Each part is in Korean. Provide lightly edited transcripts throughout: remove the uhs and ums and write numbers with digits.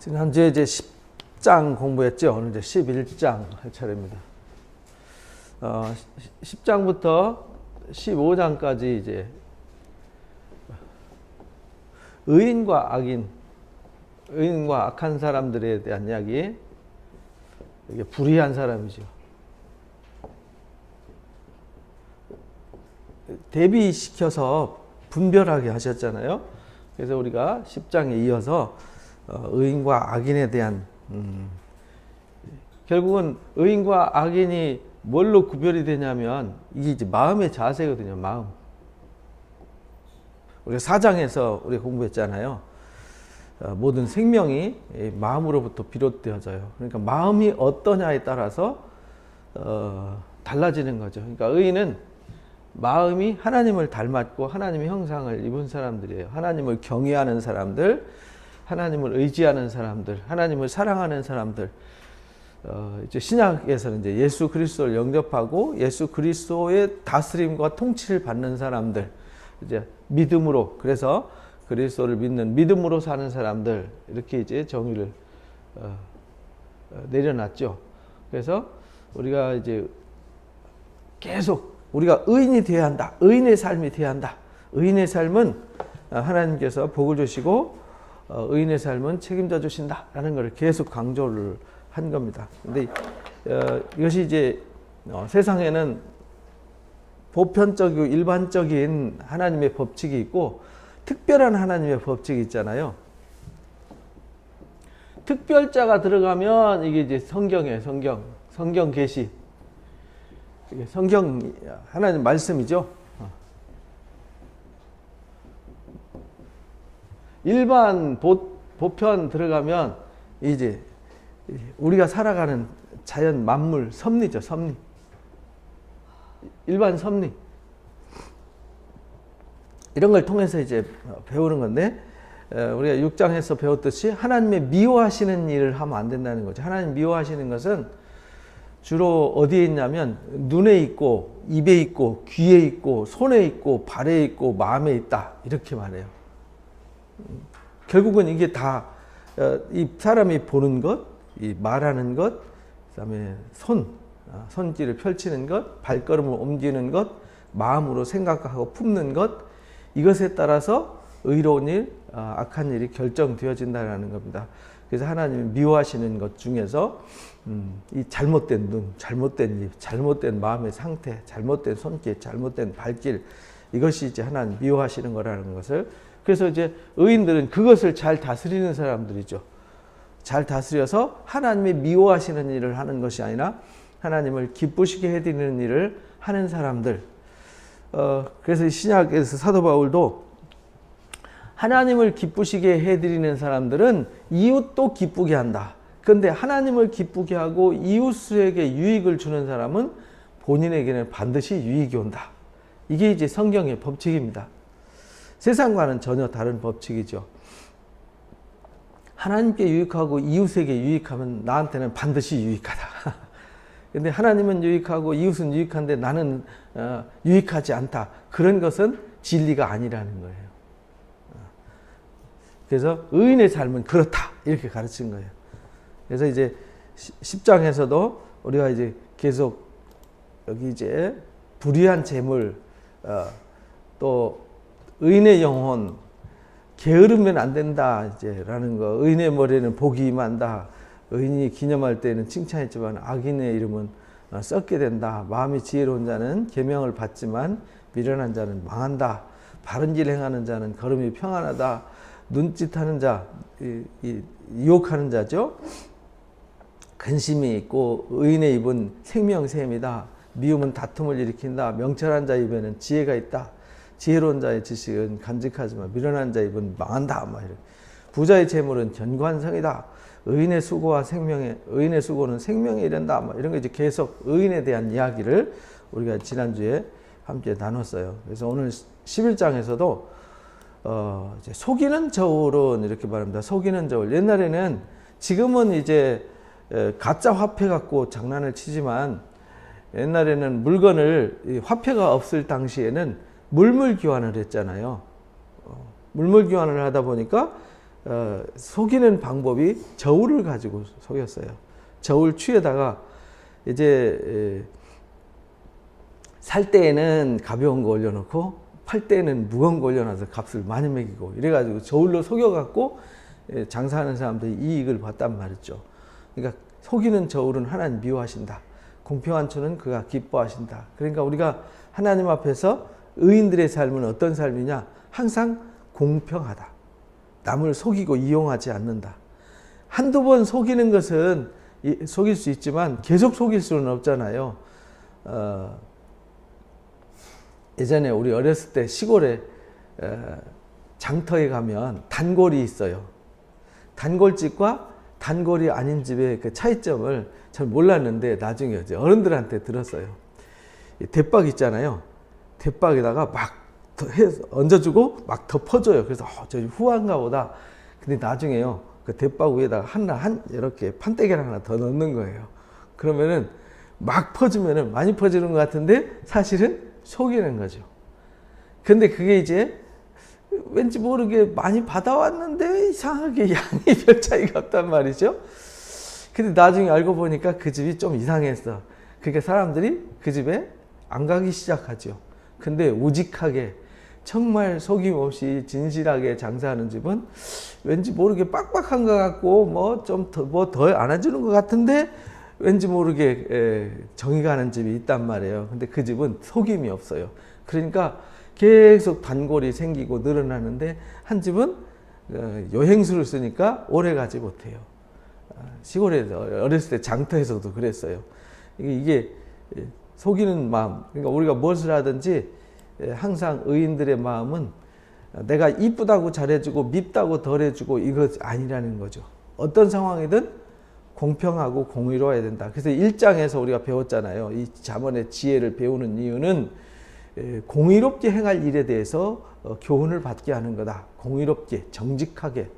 지난주에 이제 10장 공부했죠. 오늘 이제 11장 할 차례입니다. 10장부터 15장까지 이제 의인과 악인, 의인과 악한 사람들에 대한 이야기. 이게 불의한 사람이죠. 대비시켜서 분별하게 하셨잖아요. 그래서 우리가 10장에 이어서 의인과 악인에 대한 결국은 의인과 악인이 뭘로 구별이 되냐면 이게 이제 마음의 자세거든요. 마음. 우리가 4장에서 우리가 공부했잖아요. 모든 생명이 마음으로부터 비롯되어져요. 그러니까 마음이 어떠냐에 따라서 달라지는 거죠. 그러니까 의인은 마음이 하나님을 닮았고 하나님의 형상을 입은 사람들이에요. 하나님을 경외하는 사람들, 하나님을 의지하는 사람들, 하나님을 사랑하는 사람들. 이제 신약에서는 이제 예수 그리스도를 영접하고 예수 그리스도의 다스림과 통치를 받는 사람들, 이제 믿음으로, 그래서 그리스도를 믿는 믿음으로 사는 사람들, 이렇게 이제 정의를 내려놨죠. 그래서 우리가 이제 계속 우리가 의인이 되어야 한다. 의인의 삶이 되어야 한다. 의인의 삶은 하나님께서 복을 주시고 의인의 삶은 책임져 주신다라는 것을 계속 강조를 한 겁니다. 근데 이것이 이제 세상에는 보편적이고 일반적인 하나님의 법칙이 있고 특별한 하나님의 법칙이 있잖아요. 특별자가 들어가면 이게 이제 성경이에요. 성경 계시. 성경 하나님 말씀이죠. 일반 보편 들어가면 이제 우리가 살아가는 자연 만물 섭리죠. 섭리. 일반 섭리. 이런 걸 통해서 이제 배우는 건데 우리가 6장에서 배웠듯이 하나님의 미워하시는 일을 하면 안 된다는 거죠. 하나님 미워하시는 것은 주로 어디에 있냐면 눈에 있고 입에 있고 귀에 있고 손에 있고 발에 있고 마음에 있다, 이렇게 말해요. 결국은 이게 다 이 사람이 보는 것, 이 말하는 것, 그다음에 손길을 펼치는 것, 발걸음을 옮기는 것, 마음으로 생각하고 품는 것, 이것에 따라서 의로운 일, 악한 일이 결정되어진다는 겁니다. 그래서 하나님이 미워하시는 것 중에서 이 잘못된 눈, 잘못된 입, 잘못된 마음의 상태, 잘못된 손길, 잘못된 발길, 이것이 이제 하나님 미워하시는 거라는 것을. 그래서 이제 의인들은 그것을 잘 다스리는 사람들이죠. 잘 다스려서 하나님이 미워하시는 일을 하는 것이 아니라 하나님을 기쁘시게 해드리는 일을 하는 사람들. 그래서 신약에서 사도 바울도 하나님을 기쁘시게 해드리는 사람들은 이웃도 기쁘게 한다. 그런데 하나님을 기쁘게 하고 이웃에게 유익을 주는 사람은 본인에게는 반드시 유익이 온다. 이게 이제 성경의 법칙입니다. 세상과는 전혀 다른 법칙이죠. 하나님께 유익하고 이웃에게 유익하면 나한테는 반드시 유익하다. 근데 하나님은 유익하고 이웃은 유익한데 나는 유익하지 않다. 그런 것은 진리가 아니라는 거예요. 그래서 의인의 삶은 그렇다, 이렇게 가르친 거예요. 그래서 이제 10장에서도 우리가 이제 계속 여기 이제 불의한 재물, 또 의인의 영혼, 게으르면 안 된다 이제라는 거. 의인의 머리에는 복이 임한다. 의인이 기념할 때는 칭찬했지만 악인의 이름은 썩게 된다. 마음이 지혜로운 자는 계명을 받지만 미련한 자는 망한다. 바른 길 행하는 자는 걸음이 평안하다. 눈짓하는 자, 유혹하는 자죠. 근심이 있고 의인의 입은 생명샘이다. 미움은 다툼을 일으킨다. 명철한 자 입에는 지혜가 있다. 지혜로운 자의 지식은 간직하지만 미련한 자 입은 망한다. 부자의 재물은 견관성이다. 의인의 수고는 생명에 이른다. 이런 거 이제 계속 의인에 대한 이야기를 우리가 지난주에 함께 나눴어요. 그래서 오늘 11장에서도 이제 속이는 저울은 이렇게 말합니다. 속이는 저울. 옛날에는, 지금은 이제 가짜 화폐 갖고 장난을 치지만 옛날에는 물건을, 화폐가 없을 당시에는 물물 교환을 했잖아요. 물물 교환을 하다 보니까 속이는 방법이 저울을 가지고 속였어요. 저울 추에다가 이제 살 때에는 가벼운 거 올려놓고 팔 때에는 무거운 거 올려놔서 값을 많이 매기고 이래가지고 저울로 속여갖고 장사하는 사람들이 이익을 봤단 말이죠. 그러니까 속이는 저울은 하나님 미워하신다. 공평한 초는 그가 기뻐하신다. 그러니까 우리가 하나님 앞에서 의인들의 삶은 어떤 삶이냐? 항상 공평하다. 남을 속이고 이용하지 않는다. 한두 번 속이는 것은 속일 수 있지만 계속 속일 수는 없잖아요. 예전에 우리 어렸을 때 시골에 장터에 가면 단골이 있어요. 단골집과 단골이 아닌 집의 그 차이점을 잘 몰랐는데 나중에 이제 어른들한테 들었어요. 대박 있잖아요. 대박에다가 막 얹어주고 막 덮어줘요. 그래서 저 후한가 보다. 근데 나중에요. 그 대박 위에다가 이렇게 판때기를 하나 더 넣는 거예요. 그러면은 막 퍼주면은 많이 퍼지는 것 같은데 사실은 속이는 거죠. 근데 그게 이제 왠지 모르게 많이 받아왔는데 이상하게 양이 별 차이가 없단 말이죠. 근데 나중에 알고 보니까 그 집이 좀 이상했어. 그러니까 사람들이 그 집에 안 가기 시작하죠. 근데 우직하게 정말 속임없이 진실하게 장사하는 집은 왠지 모르게 빡빡한 것 같고 뭐 좀 더 안 해주는 것 같은데 왠지 모르게 정이 가는 집이 있단 말이에요. 근데 그 집은 속임이 없어요. 그러니까 계속 단골이 생기고 늘어나는데 한 집은 여행수를 쓰니까 오래 가지 못해요. 시골에서 어렸을 때 장터에서도 그랬어요. 이게 속이는 마음. 그러니까 우리가 무엇을 하든지 항상 의인들의 마음은 내가 이쁘다고 잘해주고 밉다고 덜해주고 이거 아니라는 거죠. 어떤 상황이든 공평하고 공의로워야 된다. 그래서 1장에서 우리가 배웠잖아요. 이 잠언의 지혜를 배우는 이유는 공의롭게 행할 일에 대해서 교훈을 받게 하는 거다. 공의롭게 정직하게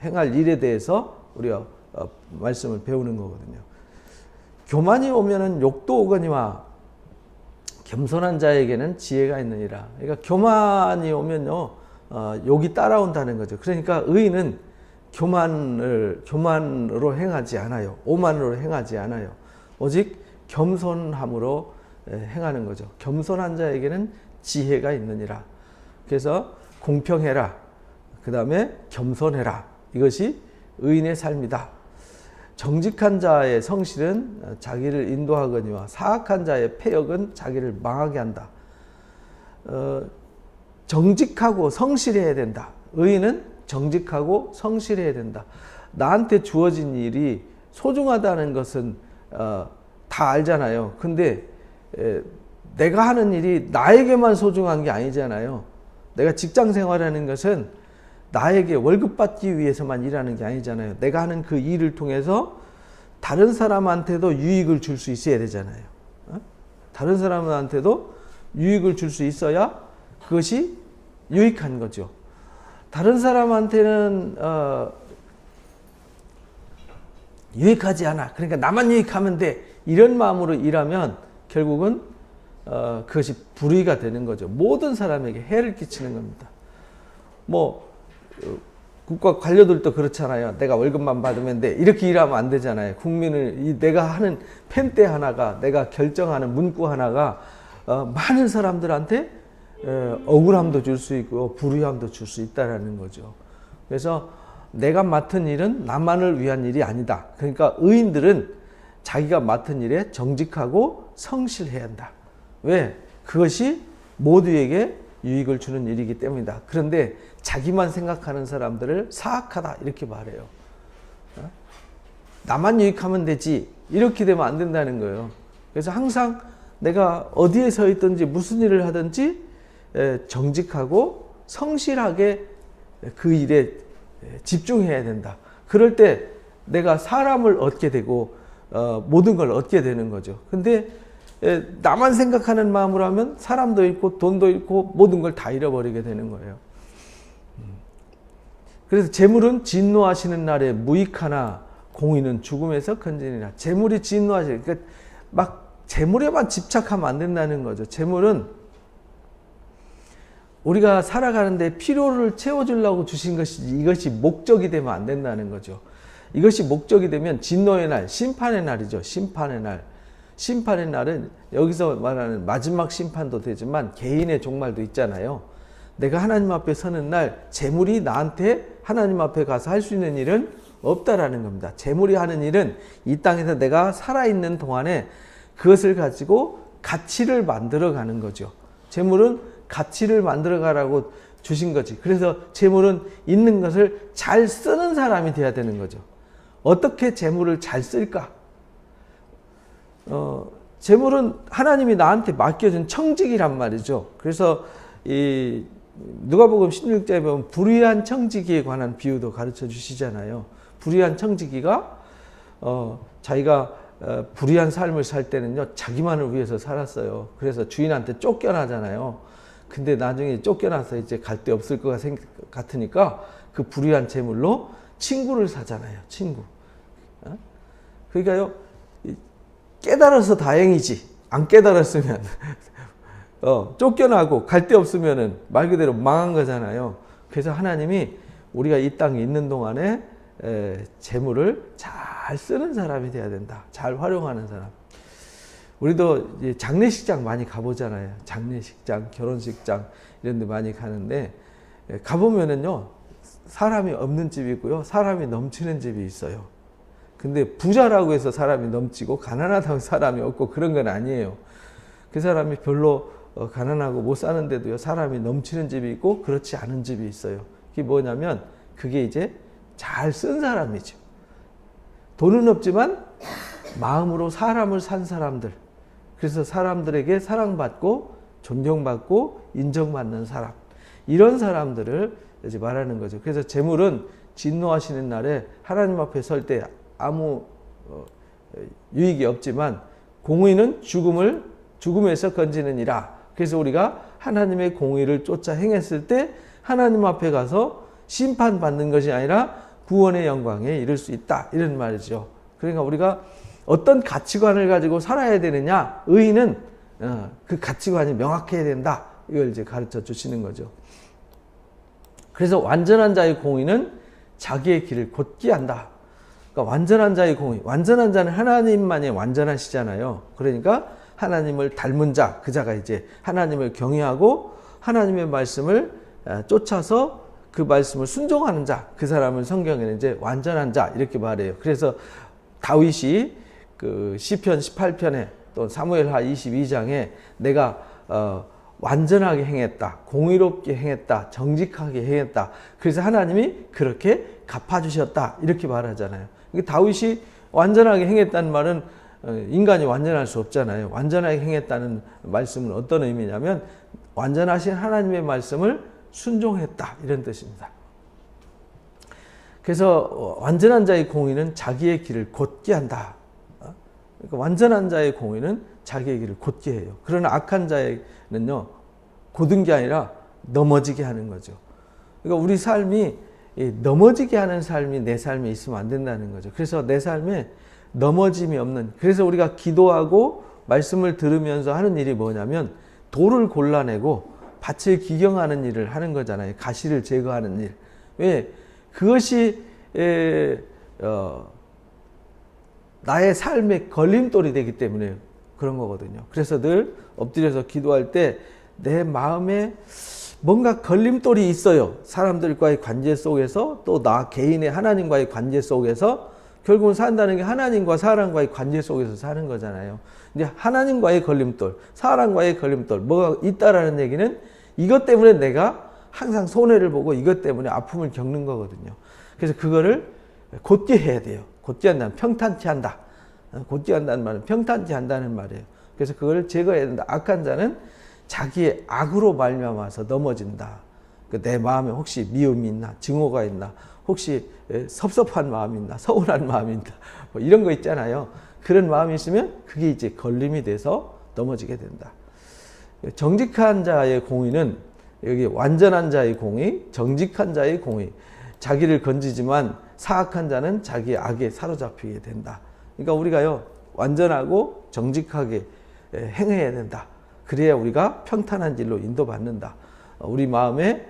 행할 일에 대해서 우리가 말씀을 배우는 거거든요. 교만이 오면은 욕도 오거니와 겸손한 자에게는 지혜가 있느니라. 그러니까 교만이 오면요 욕이 따라온다는 거죠. 그러니까 의인은 교만으로 행하지 않아요. 오만으로 행하지 않아요. 오직 겸손함으로 행하는 거죠. 겸손한 자에게는 지혜가 있느니라. 그래서 공평해라. 그 다음에 겸손해라. 이것이 의인의 삶이다. 정직한 자의 성실은 자기를 인도하거니와 사악한 자의 패역은 자기를 망하게 한다. 정직하고 성실해야 된다. 의인은 정직하고 성실해야 된다. 나한테 주어진 일이 소중하다는 것은 다 알잖아요. 근데 내가 하는 일이 나에게만 소중한 게 아니잖아요. 내가 직장 생활하는 것은 나에게 월급 받기 위해서만 일하는 게 아니잖아요. 내가 하는 그 일을 통해서 다른 사람한테도 유익을 줄 수 있어야 되잖아요. 다른 사람한테도 유익을 줄 수 있어야 그것이 유익한 거죠. 다른 사람한테는 유익하지 않아. 그러니까 나만 유익하면 돼. 이런 마음으로 일하면 결국은 그것이 불의가 되는 거죠. 모든 사람에게 해를 끼치는 겁니다. 국가 관료들도 그렇잖아요. 내가 월급만 받으면 돼. 이렇게 일하면 안 되잖아요. 국민을 내가 하는 펜대 하나가, 내가 결정하는 문구 하나가 많은 사람들한테 억울함도 줄 수 있고 불의함도 줄 수 있다라는 거죠. 그래서 내가 맡은 일은 나만을 위한 일이 아니다. 그러니까 의인들은 자기가 맡은 일에 정직하고 성실해야 한다. 왜? 그것이 모두에게 유익을 주는 일이기 때문이다. 그런데 자기만 생각하는 사람들을 사악하다 이렇게 말해요. 나만 유익하면 되지 이렇게 되면 안 된다는 거예요. 그래서 항상 내가 어디에 서 있든지 무슨 일을 하든지 정직하고 성실하게 그 일에 집중해야 된다. 그럴 때 내가 사람을 얻게 되고 모든 걸 얻게 되는 거죠. 근데 나만 생각하는 마음으로 하면 사람도 잃고 돈도 잃고 모든 걸 다 잃어버리게 되는 거예요. 그래서 재물은 진노하시는 날에 무익하나 공의는 죽음에서 건지니라. 재물이 진노하시는, 그러니까 막 재물에만 집착하면 안 된다는 거죠. 재물은 우리가 살아가는데 필요를 채워주려고 주신 것이지 이것이 목적이 되면 안 된다는 거죠. 이것이 목적이 되면 진노의 날, 심판의 날이죠. 심판의 날. 심판의 날은 여기서 말하는 마지막 심판도 되지만 개인의 종말도 있잖아요. 내가 하나님 앞에 서는 날 재물이 나한테 하나님 앞에 가서 할 수 있는 일은 없다라는 겁니다. 재물이 하는 일은 이 땅에서 내가 살아있는 동안에 그것을 가지고 가치를 만들어 가는 거죠. 재물은 가치를 만들어 가라고 주신 거지. 그래서 재물은 있는 것을 잘 쓰는 사람이 돼야 되는 거죠. 어떻게 재물을 잘 쓸까? 재물은 하나님이 나한테 맡겨준 청직이란 말이죠. 그래서 이 누가복음 16장에 보면 불의한 청지기에 관한 비유도 가르쳐 주시잖아요. 불의한 청지기가 자기가 불의한 삶을 살 때는요, 자기만을 위해서 살았어요. 그래서 주인한테 쫓겨나잖아요. 근데 나중에 쫓겨나서 이제 갈 데 없을 것 같으니까 그 불의한 재물로 친구를 사잖아요. 친구. 그러니까요, 깨달아서 다행이지. 안 깨달았으면 쫓겨나고 갈 데 없으면은 말 그대로 망한 거잖아요. 그래서 하나님이 우리가 이 땅에 있는 동안에 재물을 잘 쓰는 사람이 돼야 된다. 잘 활용하는 사람. 우리도 이제 장례식장 많이 가보잖아요. 장례식장, 결혼식장 이런 데 많이 가는데 가보면은요, 사람이 없는 집이 있고요, 사람이 넘치는 집이 있어요. 근데 부자라고 해서 사람이 넘치고 가난하다고 사람이 없고 그런 건 아니에요. 그 사람이 별로 가난하고 못 사는데도요, 사람이 넘치는 집이 있고 그렇지 않은 집이 있어요. 그게 뭐냐면 그게 이제 잘 쓴 사람이죠. 돈은 없지만 마음으로 사람을 산 사람들. 그래서 사람들에게 사랑받고 존경받고 인정받는 사람. 이런 사람들을 이제 말하는 거죠. 그래서 재물은 진노하시는 날에 하나님 앞에 설 때 아무 유익이 없지만 공의는 죽음에서 건지느니라. 그래서 우리가 하나님의 공의를 쫓아 행했을 때 하나님 앞에 가서 심판받는 것이 아니라 구원의 영광에 이를 수 있다. 이런 말이죠. 그러니까 우리가 어떤 가치관을 가지고 살아야 되느냐, 의인은 그 가치관이 명확해야 된다. 이걸 이제 가르쳐 주시는 거죠. 그래서 완전한 자의 공의는 자기의 길을 곧게 한다. 그러니까 완전한 자의 공의, 완전한 자는 하나님만이 완전하시잖아요. 그러니까 하나님을 닮은 자, 그 자가 이제 하나님을 경외하고 하나님의 말씀을 쫓아서 그 말씀을 순종하는 자, 그 사람을 성경에는 이제 완전한 자 이렇게 말해요. 그래서 다윗이 그 시편 18편에 또 사무엘하 22장에 내가 완전하게 행했다, 공의롭게 행했다, 정직하게 행했다. 그래서 하나님이 그렇게 갚아주셨다 이렇게 말하잖아요. 다윗이 완전하게 행했다는 말은 인간이 완전할 수 없잖아요. 완전하게 행했다는 말씀은 어떤 의미냐면 완전하신 하나님의 말씀을 순종했다 이런 뜻입니다. 그래서 완전한 자의 공의는 자기의 길을 곧게 한다. 그러니까 완전한 자의 공의는 자기의 길을 곧게 해요. 그러나 악한 자는요, 곧은 게 아니라 넘어지게 하는 거죠. 그러니까 우리 삶이 넘어지게 하는 삶이 내 삶에 있으면 안 된다는 거죠. 그래서 내 삶에 넘어짐이 없는, 그래서 우리가 기도하고 말씀을 들으면서 하는 일이 뭐냐면 돌을 골라내고 밭을 기경하는 일을 하는 거잖아요. 가시를 제거하는 일. 왜? 그것이 나의 삶의 걸림돌이 되기 때문에 그런 거거든요. 그래서 늘 엎드려서 기도할 때 내 마음에 뭔가 걸림돌이 있어요. 사람들과의 관계 속에서 또 나 개인의 하나님과의 관계 속에서 결국은 산다는 게 하나님과 사람과의 관계 속에서 사는 거잖아요. 근데 하나님과의 걸림돌, 사람과의 걸림돌 뭐가 있다라는 얘기는 이것 때문에 내가 항상 손해를 보고 이것 때문에 아픔을 겪는 거거든요. 그래서 그거를 곧게 해야 돼요. 곧게 한다는 평탄치 한다. 곧게 한다는 말은 평탄치 한다는 말이에요. 그래서 그걸 제거해야 된다. 악한 자는 자기의 악으로 말미암아서 넘어진다. 내 마음에 혹시 미움이 있나, 증오가 있나, 혹시 섭섭한 마음이 있나, 서운한 마음이 있나, 뭐 이런 거 있잖아요. 그런 마음이 있으면 그게 이제 걸림이 돼서 넘어지게 된다. 정직한 자의 공의는 여기 완전한 자의 공의, 정직한 자의 공의. 자기를 건지지만 사악한 자는 자기의 악에 사로잡히게 된다. 그러니까 우리가요, 완전하고 정직하게 행해야 된다. 그래야 우리가 평탄한 길로 인도받는다. 우리 마음에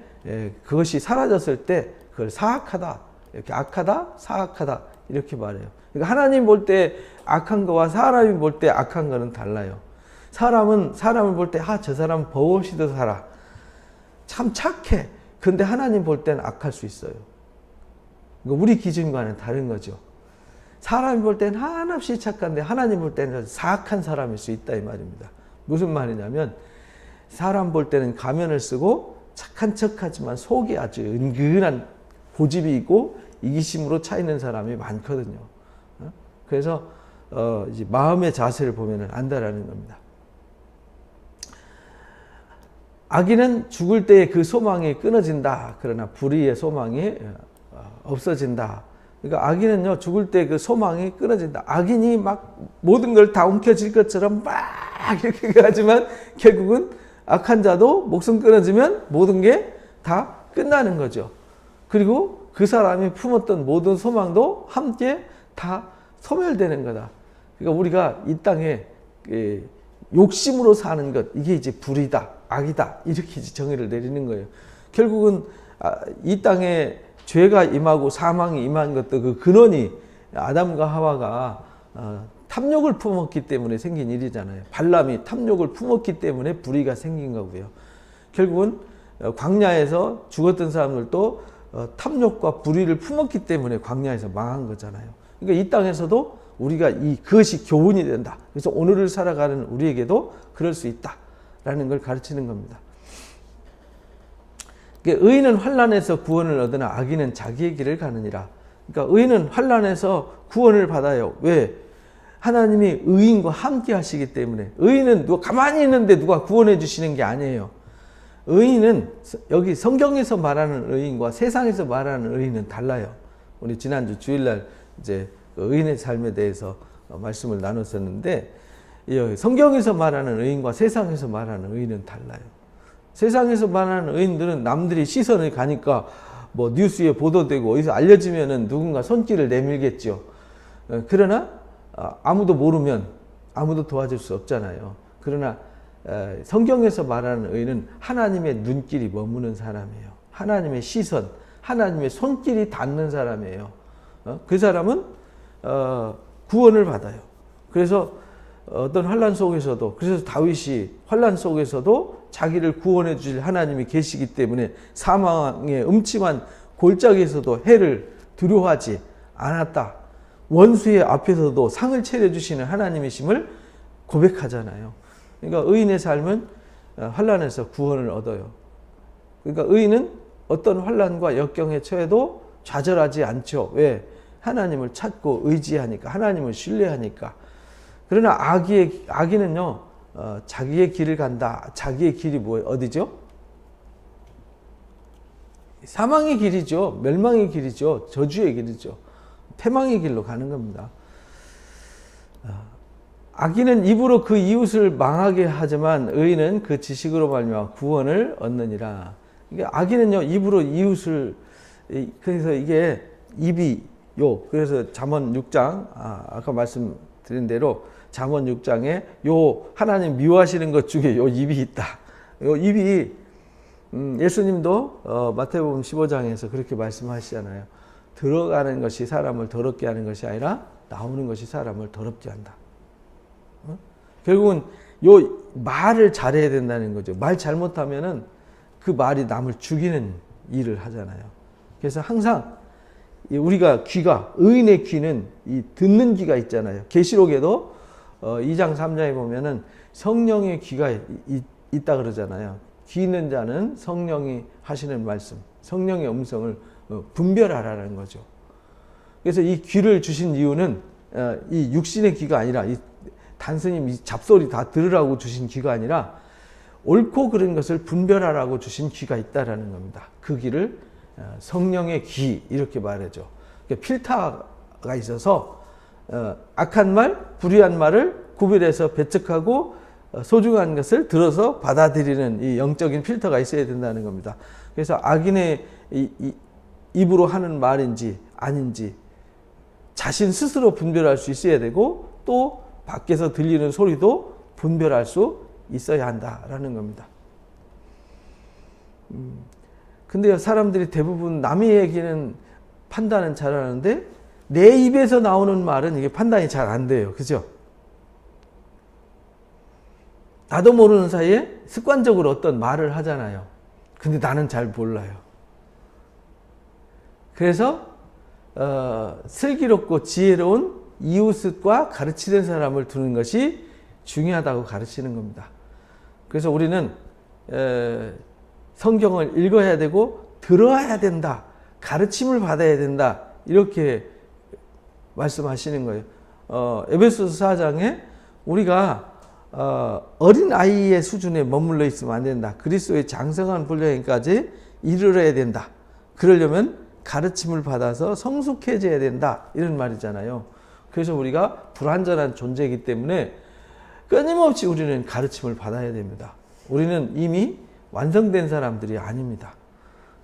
그것이 사라졌을 때 그걸 사악하다, 이렇게 악하다, 사악하다 이렇게 말해요. 그러니까 하나님 볼 때 악한 거와 사람이 볼 때 악한 거는 달라요. 사람은 사람을 볼 때 저 사람은 버릇이도 살아. 참 착해. 근데 하나님 볼 때는 악할 수 있어요. 그러니까 우리 기준과는 다른 거죠. 사람이 볼 때는 한없이 착한데 하나님 볼 때는 사악한 사람일 수 있다 이 말입니다. 무슨 말이냐면 사람 볼 때는 가면을 쓰고 착한 척하지만 속이 아주 은근한 고집이 있고 이기심으로 차 있는 사람이 많거든요. 그래서 이제 마음의 자세를 보면 안다라는 겁니다. 악인은 죽을 때에 그 소망이 끊어진다. 그러나 불의의 소망이 없어진다. 그러니까 악인은요, 죽을 때 그 소망이 끊어진다. 악인이 막 모든 걸 다 움켜쥘 것처럼 막 이렇게 하지만 결국은 악한 자도 목숨 끊어지면 모든 게 다 끝나는 거죠. 그리고 그 사람이 품었던 모든 소망도 함께 다 소멸되는 거다. 그러니까 우리가 이 땅에 욕심으로 사는 것, 이게 이제 불이다, 악이다, 이렇게 정의를 내리는 거예요. 결국은 이 땅에 죄가 임하고 사망이 임한 것도 그 근원이 아담과 하와가 탐욕을 품었기 때문에 생긴 일이잖아요. 발람이 탐욕을 품었기 때문에 불의가 생긴 거고요. 결국은 광야에서 죽었던 사람들도 탐욕과 불의를 품었기 때문에 광야에서 망한 거잖아요. 그러니까 이 땅에서도 우리가 그것이 교훈이 된다. 그래서 오늘을 살아가는 우리에게도 그럴 수 있다라는 걸 가르치는 겁니다. 의인은 환난에서 구원을 얻으나 악인은 자기의 길을 가느니라. 그러니까 의인은 환난에서 구원을 받아요. 왜? 하나님이 의인과 함께 하시기 때문에. 의인은 누가 가만히 있는데 누가 구원해 주시는 게 아니에요. 의인은 여기 성경에서 말하는 의인과 세상에서 말하는 의인은 달라요. 우리 지난주 주일날 이제 의인의 삶에 대해서 말씀을 나눴었는데 성경에서 말하는 의인과 세상에서 말하는 의인은 달라요. 세상에서 말하는 의인들은 남들이 시선을 가니까 뭐 뉴스에 보도되고 어디서 알려지면은 누군가 손길을 내밀겠죠. 그러나 아무도 모르면 아무도 도와줄 수 없잖아요. 그러나 성경에서 말하는 의인은 하나님의 눈길이 머무는 사람이에요. 하나님의 시선, 하나님의 손길이 닿는 사람이에요. 그 사람은 구원을 받아요. 그래서 어떤 환난 속에서도, 그래서 다윗이 환난 속에서도 자기를 구원해 주실 하나님이 계시기 때문에 사망의 음침한 골짜기에서도 해를 두려워하지 않았다. 원수의 앞에서도 상을 차려주시는 하나님이심을 고백하잖아요. 그러니까 의인의 삶은 환난에서 구원을 얻어요. 그러니까 의인은 어떤 환난과 역경에 처해도 좌절하지 않죠. 왜? 하나님을 찾고 의지하니까, 하나님을 신뢰하니까. 그러나 악인은요, 자기의 길을 간다. 자기의 길이 뭐예요? 어디죠? 사망의 길이죠. 멸망의 길이죠. 저주의 길이죠. 패망의 길로 가는 겁니다. 악인은 입으로 그 이웃을 망하게 하지만 의인은 그 지식으로 말미암아 구원을 얻느니라. 이게 악인은요, 입으로 이웃을, 그래서 이게 입이요. 그래서 잠언 6장, 아까 말씀드린 대로 잠언 6장에 요 하나님 미워하시는 것 중에 요 입이 있다. 요 입이 예수님도 마태복음 15장에서 그렇게 말씀하시잖아요. 들어가는 것이 사람을 더럽게 하는 것이 아니라 나오는 것이 사람을 더럽게 한다. 결국은 요 말을 잘해야 된다는 거죠. 말 잘못하면은 그 말이 남을 죽이는 일을 하잖아요. 그래서 항상 우리가 귀가, 의인의 귀는 이 듣는 귀가 있잖아요. 계시록에도 2장 3장에 보면은 성령의 귀가 있다 그러잖아요. 귀 있는 자는 성령이 하시는 말씀, 성령의 음성을 분별하라는 거죠. 그래서 이 귀를 주신 이유는 이 육신의 귀가 아니라 단순히 이 잡소리 다 들으라고 주신 귀가 아니라 옳고 그른 것을 분별하라고 주신 귀가 있다라는 겁니다. 그 귀를 성령의 귀 이렇게 말하죠. 그러니까 필터가 있어서 악한 말, 불의한 말을 구별해서 배척하고 소중한 것을 들어서 받아들이는 이 영적인 필터가 있어야 된다는 겁니다. 그래서 악인의 입으로 하는 말인지 아닌지 자신 스스로 분별할 수 있어야 되고 또 밖에서 들리는 소리도 분별할 수 있어야 한다라는 겁니다. 근데 사람들이 대부분 남의 얘기는 판단은 잘하는데 내 입에서 나오는 말은 이게 판단이 잘 안 돼요. 그죠? 나도 모르는 사이에 습관적으로 어떤 말을 하잖아요. 근데 나는 잘 몰라요. 그래서 슬기롭고 지혜로운 이웃과 가르치는 사람을 두는 것이 중요하다고 가르치는 겁니다. 그래서 우리는 성경을 읽어야 되고 들어야 된다. 가르침을 받아야 된다. 이렇게 말씀하시는 거예요. 에베소서 4장에 우리가 어린 아이의 수준에 머물러 있으면 안 된다. 그리스도의 장성한 분량까지 이르러야 된다. 그러려면 가르침을 받아서 성숙해져야 된다. 이런 말이잖아요. 그래서 우리가 불완전한 존재이기 때문에 끊임없이 우리는 가르침을 받아야 됩니다. 우리는 이미 완성된 사람들이 아닙니다.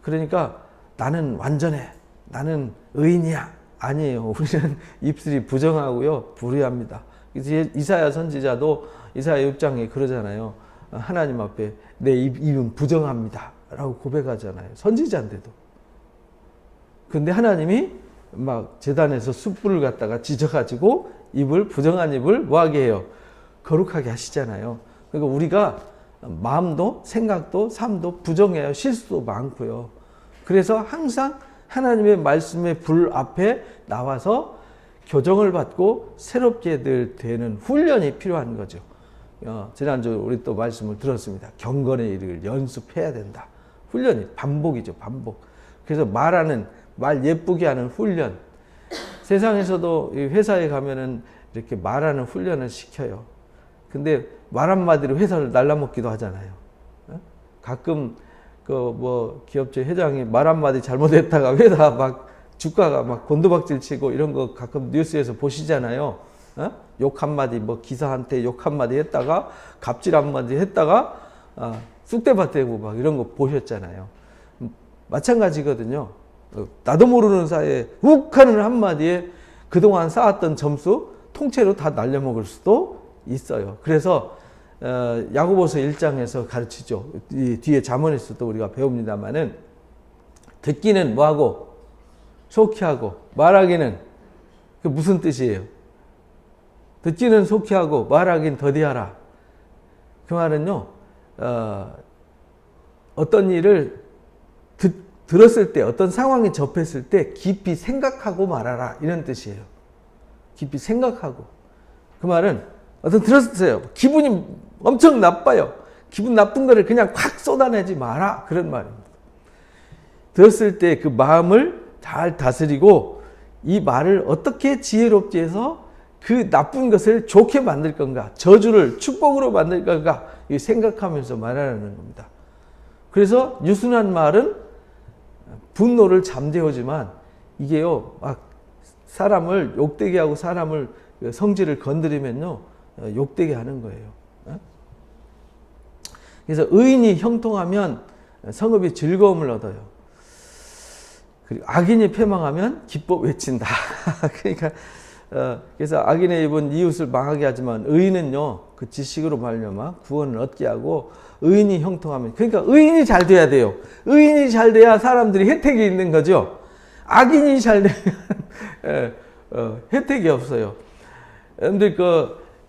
그러니까 나는 완전해. 나는 의인이야. 아니에요. 우리는 입술이 부정하고요. 불의합니다. 이사야 선지자도 이사야 6장에 그러잖아요. 하나님 앞에 내 입은 부정합니다. 라고 고백하잖아요. 선지자인데도. 근데 하나님이 막 제단에서 숯불을 갖다가 지져가지고 부정한 입을 뭐하게 해요? 거룩하게 하시잖아요. 그러니까 우리가 마음도 생각도 삶도 부정해요. 실수도 많고요. 그래서 항상 하나님의 말씀의 불 앞에 나와서 교정을 받고 새롭게 되는 훈련이 필요한 거죠. 지난주 우리 또 말씀을 들었습니다. 경건의 일을 연습해야 된다. 훈련이 반복이죠. 반복. 그래서 말 예쁘게 하는 훈련. 세상에서도 회사에 가면은 이렇게 말하는 훈련을 시켜요. 근데 말 한마디로 회사를 날라먹기도 하잖아요. 가끔 기업체 회장이 말 한마디 잘못했다가 회사 막 주가가 막 곤두박질 치고 이런 거 가끔 뉴스에서 보시잖아요. 욕 한마디 기사한테 욕 한마디 했다가 갑질 한마디 했다가 쑥대밭 대고 막 이런 거 보셨잖아요. 마찬가지거든요. 나도 모르는 사이에 욱 하는 한마디에 그동안 쌓았던 점수 통째로 다 날려먹을 수도 있어요. 그래서 야고보서 1장에서 가르치죠. 뒤에 잠언에서도 우리가 배웁니다마는 듣기는 뭐하고 속히 하고 말하기는 그 무슨 뜻이에요? 듣기는 속히 하고 말하기는 더디하라. 그 말은요. 어떤 일을 들었을 때 어떤 상황에 접했을 때 깊이 생각하고 말하라 이런 뜻이에요. 깊이 생각하고. 그 말은 들었어요. 기분이 엄청 나빠요. 기분 나쁜 거를 그냥 확 쏟아내지 마라. 그런 말입니다. 들었을 때 그 마음을 잘 다스리고 이 말을 어떻게 지혜롭게 해서 그 나쁜 것을 좋게 만들 건가, 저주를 축복으로 만들 건가 생각하면서 말하는 겁니다. 그래서 유순한 말은 분노를 잠재우지만 이게요, 막 사람을 욕되게 하고 사람을 성질을 건드리면요, 욕되게 하는 거예요. 그래서 의인이 형통하면 성읍이 즐거움을 얻어요. 그리고 악인이 패망하면 기뻐 외친다. 그러니까 그래서 악인의 입은 이웃을 망하게 하지만 의인은요 그 지식으로 말미암아 구원을 얻게 하고 의인이 형통하면 그러니까 의인이 잘 돼야 돼요. 의인이 잘 돼야 사람들이 혜택이 있는 거죠. 악인이 잘 되면 혜택이 없어요. 여러분들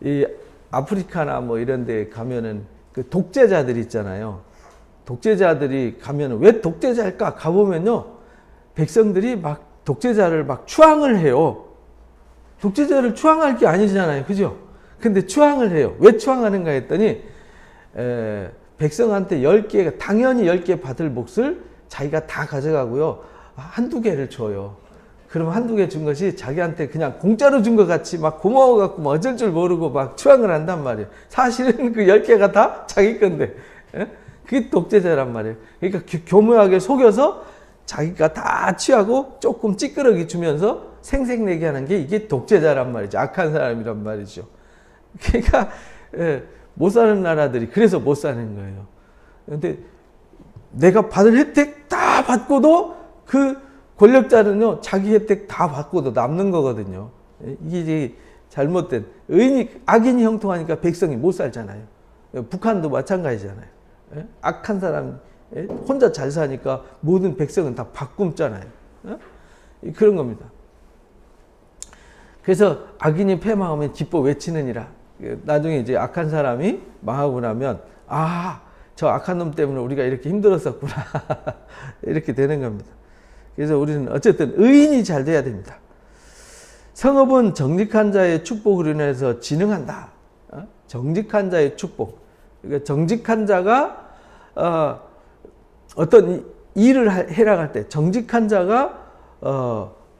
이 아프리카나 이런 데 가면은 그 독재자들 있잖아요. 독재자들이 가면은 왜 독재자일까? 가보면요. 백성들이 막 독재자를 막 추앙을 해요. 독재자를 추앙할 게 아니잖아요. 그죠? 근데 추앙을 해요. 왜 추앙하는가 했더니, 백성한테 10개, 당연히 10개 받을 몫을 자기가 다 가져가고요. 한두 개를 줘요. 그럼 한두 개 준 것이 자기한테 그냥 공짜로 준 것 같이 막 고마워갖고 막 어쩔 줄 모르고 막 추앙을 한단 말이에요. 사실은 그 10개가 다 자기 건데. 그게 독재자란 말이에요. 그러니까 교묘하게 속여서 자기가 다 취하고 조금 찌끄러기 주면서 생색내게 하는 게 이게 독재자란 말이죠. 악한 사람이란 말이죠. 그러니까 못 사는 나라들이 그래서 못 사는 거예요. 그런데 내가 받을 혜택 다 받고도 그 권력자는요 자기 혜택 다 받고도 남는 거거든요. 이게 잘못된 악인이 형통하니까 백성이 못 살잖아요. 북한도 마찬가지잖아요. 악한 사람 예? 혼자 잘 사니까 모든 백성은 다 바꿈잖아요. 그런 겁니다. 그래서 악인이 패망하면 기뻐 외치느니라. 나중에 이제 악한 사람이 망하고 나면 저 악한 놈 때문에 우리가 이렇게 힘들었었구나. 이렇게 되는 겁니다. 그래서 우리는 어쨌든 의인이 잘 돼야 됩니다. 성읍은 정직한 자의 축복으로 인해서 진흥한다. 정직한 자의 축복. 그러니까 정직한 자가 어떤 일을 해나갈 때 정직한 자가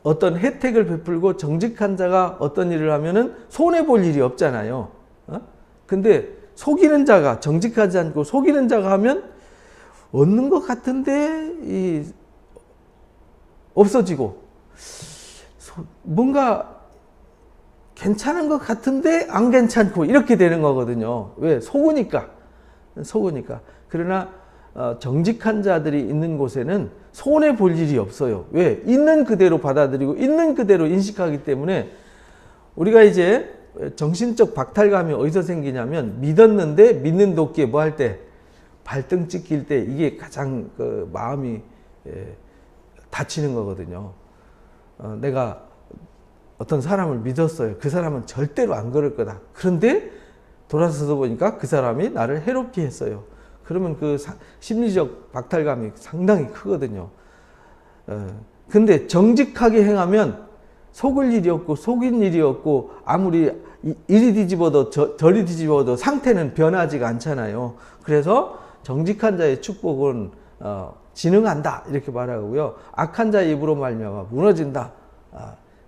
어떤 혜택을 베풀고 정직한 자가 어떤 일을 하면은 손해 볼 일이 없잖아요. 근데 속이는 자가 정직하지 않고 속이는 자가 하면 얻는 것 같은데 없어지고 뭔가 괜찮은 것 같은데 안 괜찮고 이렇게 되는 거거든요. 왜? 속으니까. 그러나 정직한 자들이 있는 곳에는 손해 볼 일이 없어요. 왜? 있는 그대로 받아들이고 있는 그대로 인식하기 때문에 우리가 이제 정신적 박탈감이 어디서 생기냐면 믿었는데 믿는 도끼에 뭐 할 때 발등 찍힐 때 이게 가장 그 마음이 다치는 거거든요. 내가 어떤 사람을 믿었어요. 그 사람은 절대로 안 그럴 거다. 그런데 돌아서서 보니까 그 사람이 나를 해롭게 했어요. 그러면 그 심리적 박탈감이 상당히 크거든요. 근데 정직하게 행하면 속을 일이 없고 속인 일이 없고 아무리 이리 뒤집어도 저리 뒤집어도 상태는 변하지가 않잖아요. 그래서 정직한 자의 축복은 진흥한다 이렇게 말하고요. 악한 자의 입으로 말미암아 무너진다.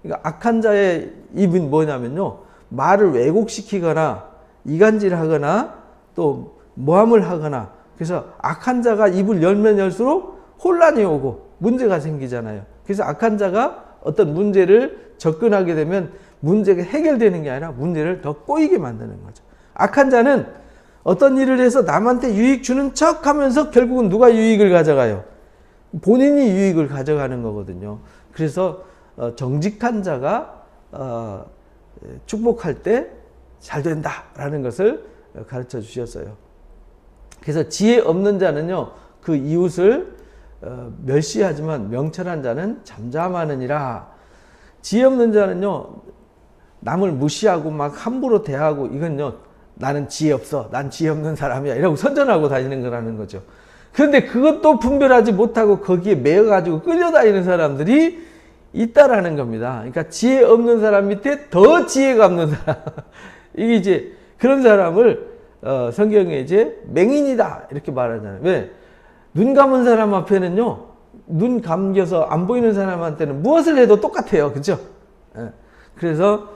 그러니까 악한 자의 입은 뭐냐면요. 말을 왜곡시키거나 이간질하거나 또 모함을 하거나 그래서 악한 자가 입을 열면 열수록 혼란이 오고 문제가 생기잖아요. 그래서 악한 자가 어떤 문제를 접근하게 되면 문제가 해결되는 게 아니라 문제를 더 꼬이게 만드는 거죠. 악한 자는 어떤 일을 해서 남한테 유익 주는 척 하면서 결국은 누가 유익을 가져가요? 본인이 유익을 가져가는 거거든요. 그래서 정직한 자가 축복할 때 잘 된다라는 것을 가르쳐 주셨어요. 그래서 지혜 없는 자는요, 그 이웃을 멸시하지만 명철한 자는 잠잠하느니라. 지혜 없는 자는요, 남을 무시하고 막 함부로 대하고 이건요, 나는 지혜 없어. 난 지혜 없는 사람이야. 이라고 선전하고 다니는 거라는 거죠. 그런데 그것도 분별하지 못하고 거기에 매여가지고 끌려다니는 사람들이 있다라는 겁니다. 그러니까 지혜 없는 사람 밑에 더 지혜가 없는 사람. 이게 이제 그런 사람을 성경에 이제 맹인이다 이렇게 말하잖아요. 왜? 눈 감은 사람 앞에는요, 눈 감겨서 안 보이는 사람한테는 무엇을 해도 똑같아요. 그죠? 그래서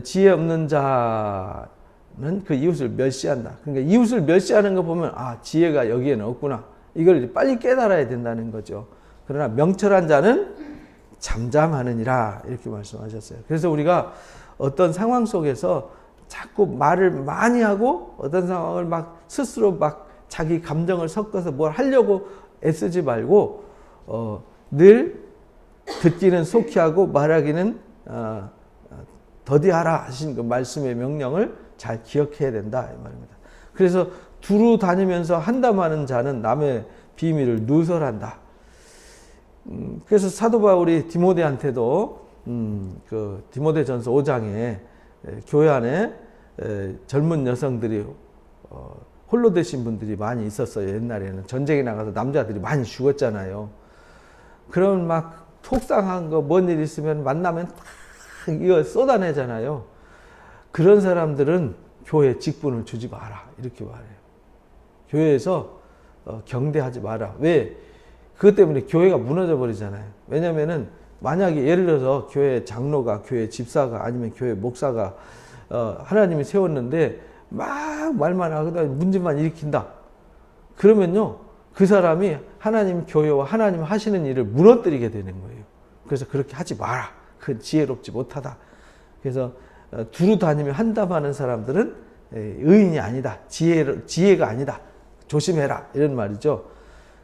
지혜 없는 자는 그 이웃을 멸시한다. 그러니까 이웃을 멸시하는 거 보면 지혜가 여기에는 없구나. 이걸 빨리 깨달아야 된다는 거죠. 그러나 명철한 자는 잠잠하느니라 이렇게 말씀하셨어요. 그래서 우리가 어떤 상황 속에서 자꾸 말을 많이 하고 어떤 상황을 막 스스로 막 자기 감정을 섞어서 뭘 하려고 애쓰지 말고 늘 듣기는 속히 하고 말하기는 더디하라 하신 그 말씀의 명령을 잘 기억해야 된다 이 말입니다. 그래서 두루 다니면서 한담하는 자는 남의 비밀을 누설한다. 그래서 사도 바울이 디모데한테도 그 디모데전서 5장에 교회 안에 젊은 여성들이 홀로 되신 분들이 많이 있었어요. 옛날에는 전쟁에 나가서 남자들이 많이 죽었잖아요. 그러면 막 속상한 거 뭔 일 있으면 만나면 딱 이거 쏟아내잖아요. 그런 사람들은 교회 직분을 주지 마라 이렇게 말해요. 교회에서 경대하지 마라. 왜? 그것 때문에 교회가 무너져 버리잖아요. 왜냐면은 만약에 예를 들어서 교회 장로가, 교회 집사가 아니면 교회 목사가 하나님이 세웠는데 막 말만 하거나 문제만 일으킨다. 그러면요, 그 사람이 하나님 교회와 하나님 하시는 일을 무너뜨리게 되는 거예요. 그래서 그렇게 하지 마라. 그건 지혜롭지 못하다. 그래서 두루 다니며 한담하는 사람들은 의인이 아니다. 지혜가 아니다. 조심해라. 이런 말이죠.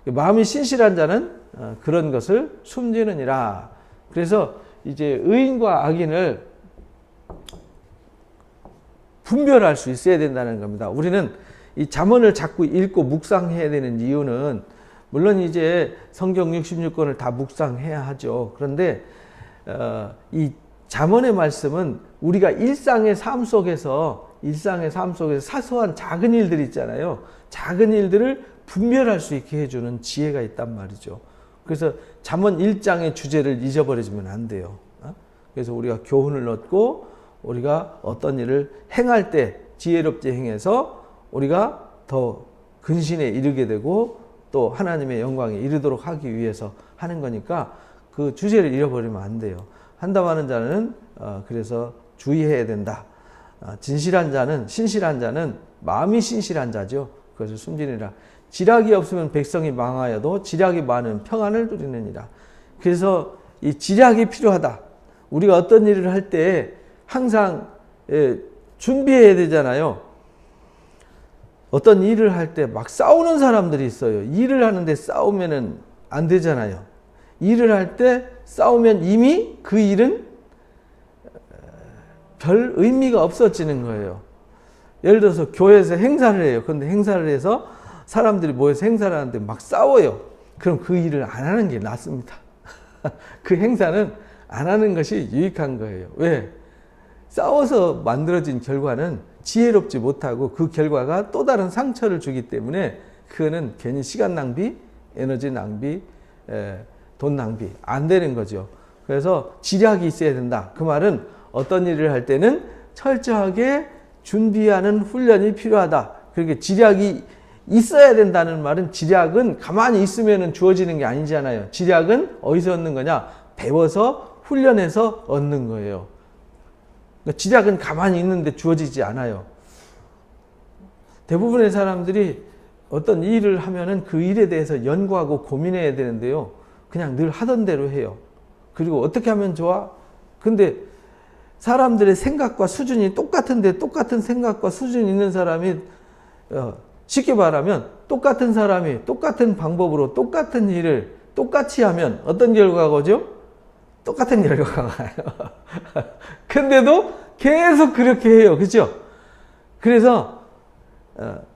마음이 신실한 자는 그런 것을 숨기느니라. 그래서 이제 의인과 악인을 분별할 수 있어야 된다는 겁니다. 우리는 이 잠언을 자꾸 읽고 묵상해야 되는 이유는 물론 이제 성경 66권을 다 묵상해야 하죠. 그런데 이 잠언의 말씀은 우리가 일상의 삶 속에서 사소한 작은 일들 있잖아요. 작은 일들을 분별할 수 있게 해주는 지혜가 있단 말이죠. 그래서 잠언 1장의 주제를 잊어버리면 안 돼요. 그래서 우리가 교훈을 얻고 우리가 어떤 일을 행할 때 지혜롭게 행해서 우리가 더 근신에 이르게 되고 또 하나님의 영광에 이르도록 하기 위해서 하는 거니까 그 주제를 잃어버리면 안 돼요. 한담하는 자는 그래서 주의해야 된다. 신실한 자는 마음이 신실한 자죠. 그것을 숨기니라. 지략이 없으면 백성이 망하여도 지략이 많으면 평안을 누리느니라. 그래서 이 지략이 필요하다. 우리가 어떤 일을 할 때 항상 준비해야 되잖아요. 어떤 일을 할 때 막 싸우는 사람들이 있어요. 일을 하는데 싸우면은 안 되잖아요. 일을 할 때 싸우면 이미 그 일은 별 의미가 없어지는 거예요. 예를 들어서 교회에서 행사를 해요. 그런데 행사를 해서 사람들이 모여서 행사를 하는데 막 싸워요. 그럼 그 일을 안 하는 게 낫습니다. 그 행사는 안 하는 것이 유익한 거예요. 왜? 싸워서 만들어진 결과는 지혜롭지 못하고 그 결과가 또 다른 상처를 주기 때문에 그거는 괜히 시간 낭비, 에너지 낭비, 돈 낭비 안 되는 거죠. 그래서 지략이 있어야 된다. 그 말은 어떤 일을 할 때는 철저하게 준비하는 훈련이 필요하다. 그렇게 지략이 있어야 된다는 말은 지략은 가만히 있으면 주어지는 게 아니잖아요. 지략은 어디서 얻는 거냐? 배워서 훈련해서 얻는 거예요. 그러니까 지략은 가만히 있는데 주어지지 않아요. 대부분의 사람들이 어떤 일을 하면은 그 일에 대해서 연구하고 고민해야 되는데요. 그냥 늘 하던 대로 해요. 그리고 어떻게 하면 좋아? 근데 사람들의 생각과 수준이 똑같은데 똑같은 생각과 수준이 있는 사람이 쉽게 말하면 똑같은 사람이 똑같은 방법으로 똑같은 일을 똑같이 하면 어떤 결과가 오죠? 똑같은 결과가 와요. 근데도 계속 그렇게 해요. 그렇죠? 그래서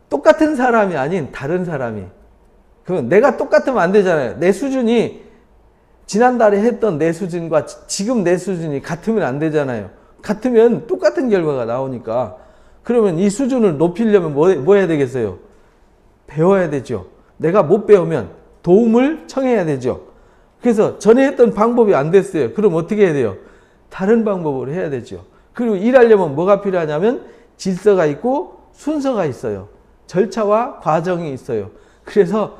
똑같은 사람이 아닌 다른 사람이 그건 내가 똑같으면 안 되잖아요. 내 수준이 지난달에 했던 내 수준과 지금 내 수준이 같으면 안 되잖아요. 같으면 똑같은 결과가 나오니까 그러면 이 수준을 높이려면 뭐 해야 되겠어요? 배워야 되죠. 내가 못 배우면 도움을 청해야 되죠. 그래서 전에 했던 방법이 안 됐어요. 그럼 어떻게 해야 돼요? 다른 방법으로 해야 되죠. 그리고 일하려면 뭐가 필요하냐면 질서가 있고 순서가 있어요. 절차와 과정이 있어요. 그래서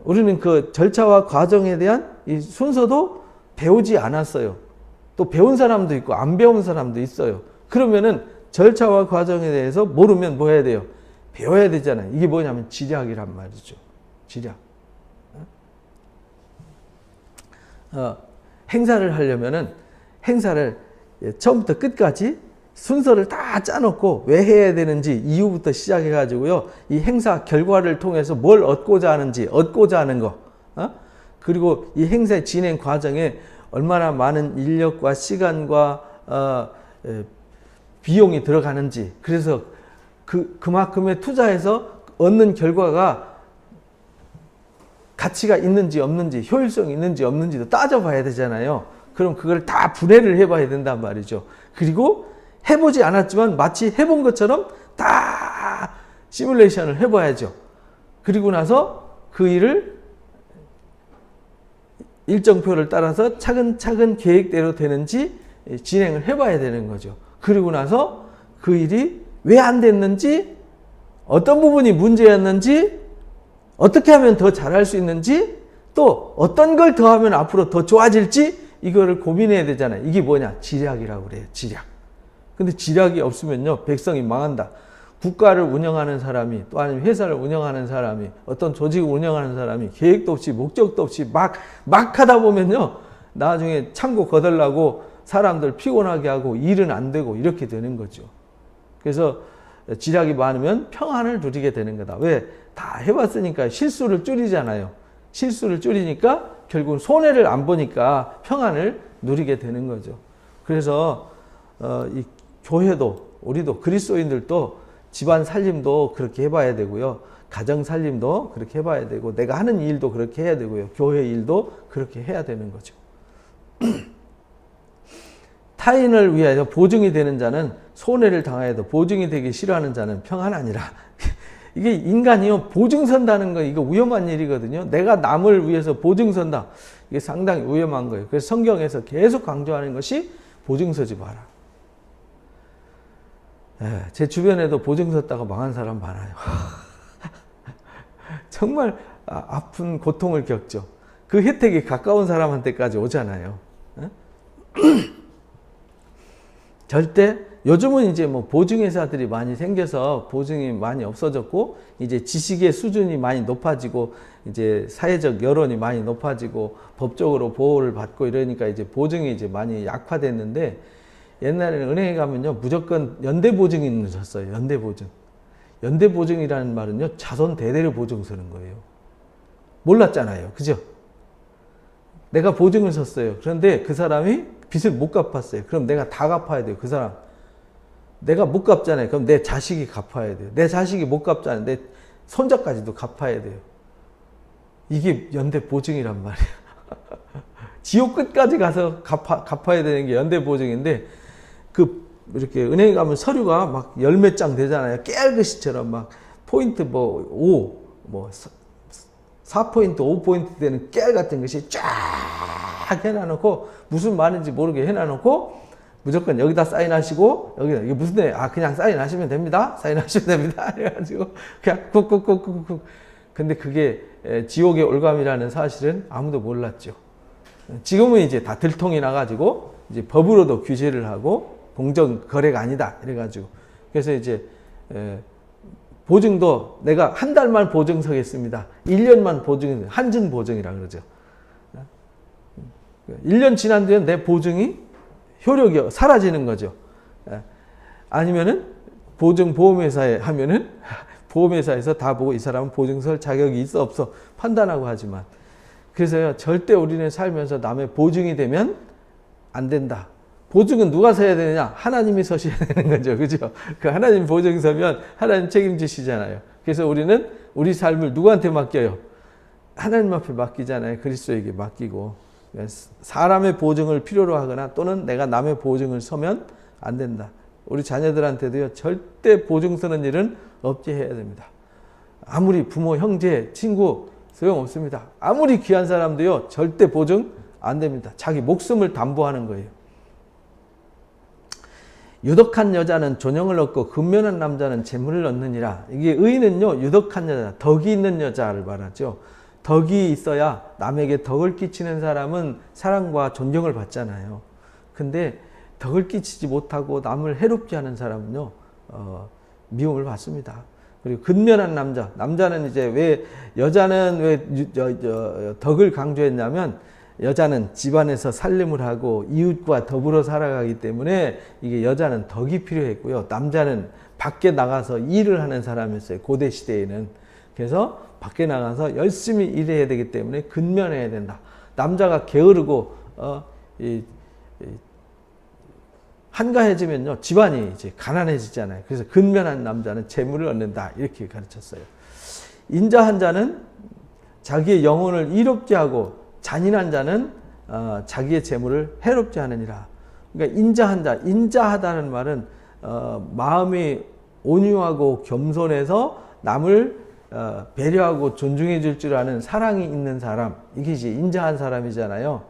우리는 그 절차와 과정에 대한 이 순서도 배우지 않았어요. 또 배운 사람도 있고 안 배운 사람도 있어요. 그러면은 절차와 과정에 대해서 모르면 뭐 해야 돼요? 배워야 되잖아요. 이게 뭐냐면 지략이란 말이죠. 지략. 행사를 하려면은 행사를 처음부터 끝까지 순서를 다 짜놓고 왜 해야 되는지 이유부터 시작해가지고요. 이 행사 결과를 통해서 뭘 얻고자 하는 거. 그리고 이 행사의 진행 과정에 얼마나 많은 인력과 시간과 비용이 들어가는지. 그래서 그만큼의 투자해서 얻는 결과가 가치가 있는지 없는지, 효율성이 있는지 없는지도 따져봐야 되잖아요. 그럼 그걸 다 분해를 해봐야 된단 말이죠. 그리고 해보지 않았지만 마치 해본 것처럼 다 시뮬레이션을 해봐야죠. 그리고 나서 그 일을 일정표를 따라서 차근차근 계획대로 되는지 진행을 해봐야 되는 거죠. 그리고 나서 그 일이 왜 안 됐는지, 어떤 부분이 문제였는지, 어떻게 하면 더 잘할 수 있는지, 또 어떤 걸 더 하면 앞으로 더 좋아질지 이거를 고민해야 되잖아요. 이게 뭐냐? 지략이라고 그래요. 지략. 근데 지략이 없으면요, 백성이 망한다. 국가를 운영하는 사람이, 또 아니면 회사를 운영하는 사람이, 어떤 조직을 운영하는 사람이 계획도 없이 목적도 없이 막 하다 보면요, 나중에 창고 거덜나고 사람들 피곤하게 하고 일은 안 되고 이렇게 되는 거죠. 그래서 지략이 많으면 평안을 누리게 되는 거다. 왜? 다 해봤으니까 실수를 줄이잖아요. 실수를 줄이니까 결국은 손해를 안 보니까 평안을 누리게 되는 거죠. 그래서 이 교회도, 우리도, 그리스도인들도 집안 살림도 그렇게 해봐야 되고요. 가정 살림도 그렇게 해봐야 되고 내가 하는 일도 그렇게 해야 되고요. 교회 일도 그렇게 해야 되는 거죠. 타인을 위하여 보증이 되는 자는 손해를 당하여도 보증이 되기 싫어하는 자는 평안하니라. 이게 인간이요, 보증 선다는 거 이거 위험한 일이거든요. 내가 남을 위해서 보증 선다. 이게 상당히 위험한 거예요. 그래서 성경에서 계속 강조하는 것이 보증 서지 마라. 제 주변에도 보증 섰다가 망한 사람 많아요. 정말 아픈 고통을 겪죠. 그 혜택이 가까운 사람한테까지 오잖아요. 절대 요즘은 이제 뭐 보증회사들이 많이 생겨서 보증이 많이 없어졌고 이제 지식의 수준이 많이 높아지고 이제 사회적 여론이 많이 높아지고 법적으로 보호를 받고 이러니까 이제 보증이 이제 많이 약화됐는데 옛날에는 은행에 가면요 무조건 연대보증이 있었어요. 연대보증. 연대보증이라는 말은요 자손 대대로 보증 서는 거예요. 몰랐잖아요. 그죠? 내가 보증을 섰어요. 그런데 그 사람이 빚을 못 갚았어요. 그럼 내가 다 갚아야 돼요. 그 사람. 내가 못 갚잖아요. 그럼 내 자식이 갚아야 돼요. 내 자식이 못 갚잖아요. 내 손자까지도 갚아야 돼요. 이게 연대보증이란 말이에요. 지옥 끝까지 가서 갚아야 되는 게 연대보증인데 이렇게 은행에 가면 서류가 막 열 몇 장 되잖아요. 깨알글씨처럼 막 포인트 4포인트, 5포인트 되는 깨알 같은 것이 쫙 해놔놓고 무슨 말인지 모르게 해놔놓고 무조건 여기다 사인하시고 여기다 이게 무슨 데 그냥 사인하시면 됩니다. 사인하시면 됩니다. 해가지고 그냥 쿡쿡쿡쿡쿡. 근데 그게 지옥의 올감이라는 사실은 아무도 몰랐죠. 지금은 이제 다 들통이 나가지고 이제 법으로도 규제를 하고 공정 거래가 아니다 이래가지고 그래서 이제 보증도 내가 한 달만 보증 서겠습니다. 1년만 보증, 한증 보증이라 그러죠. 1년 지난 뒤에 내 보증이 효력이 사라지는 거죠. 아니면은 보험회사에 하면은 보험회사에서 다 보고 이 사람은 보증 설 자격이 있어 없어 판단하고 하지만 그래서요 절대 우리는 살면서 남의 보증이 되면 안 된다. 보증은 누가 서야 되느냐? 하나님이 서셔야 되는 거죠. 그죠? 그 하나님 보증 서면 하나님 책임지시잖아요. 그래서 우리는 우리 삶을 누구한테 맡겨요? 하나님 앞에 맡기잖아요. 그리스도에게 맡기고. 사람의 보증을 필요로 하거나 또는 내가 남의 보증을 서면 안 된다. 우리 자녀들한테도요, 절대 보증 서는 일은 없게 해야 됩니다. 아무리 부모, 형제, 친구 소용없습니다. 아무리 귀한 사람도요, 절대 보증 안 됩니다. 자기 목숨을 담보하는 거예요. 유덕한 여자는 존영을 얻고 근면한 남자는 재물을 얻느니라. 이게 의는요, 유덕한 여자, 덕이 있는 여자를 말하죠. 덕이 있어야 남에게 덕을 끼치는 사람은 사랑과 존경을 받잖아요. 근데 덕을 끼치지 못하고 남을 해롭게 하는 사람은요, 미움을 받습니다. 그리고 근면한 남자, 남자는 이제 왜 여자는 왜 덕을 강조했냐면 여자는 집안에서 살림을 하고 이웃과 더불어 살아가기 때문에 이게 여자는 덕이 필요했고요. 남자는 밖에 나가서 일을 하는 사람이었어요. 고대 시대에는. 그래서 밖에 나가서 열심히 일해야 되기 때문에 근면해야 된다. 남자가 게으르고 한가해지면요 집안이 이제 가난해지잖아요. 그래서 근면한 남자는 재물을 얻는다 이렇게 가르쳤어요. 인자한 자는 자기의 영혼을 이롭게 하고 잔인한 자는 자기의 재물을 해롭게 하느니라. 그러니까 인자한 자, 인자하다는 말은 마음이 온유하고 겸손해서 남을 배려하고 존중해 줄 줄 아는 사랑이 있는 사람, 이게 이제 인자한 사람이잖아요.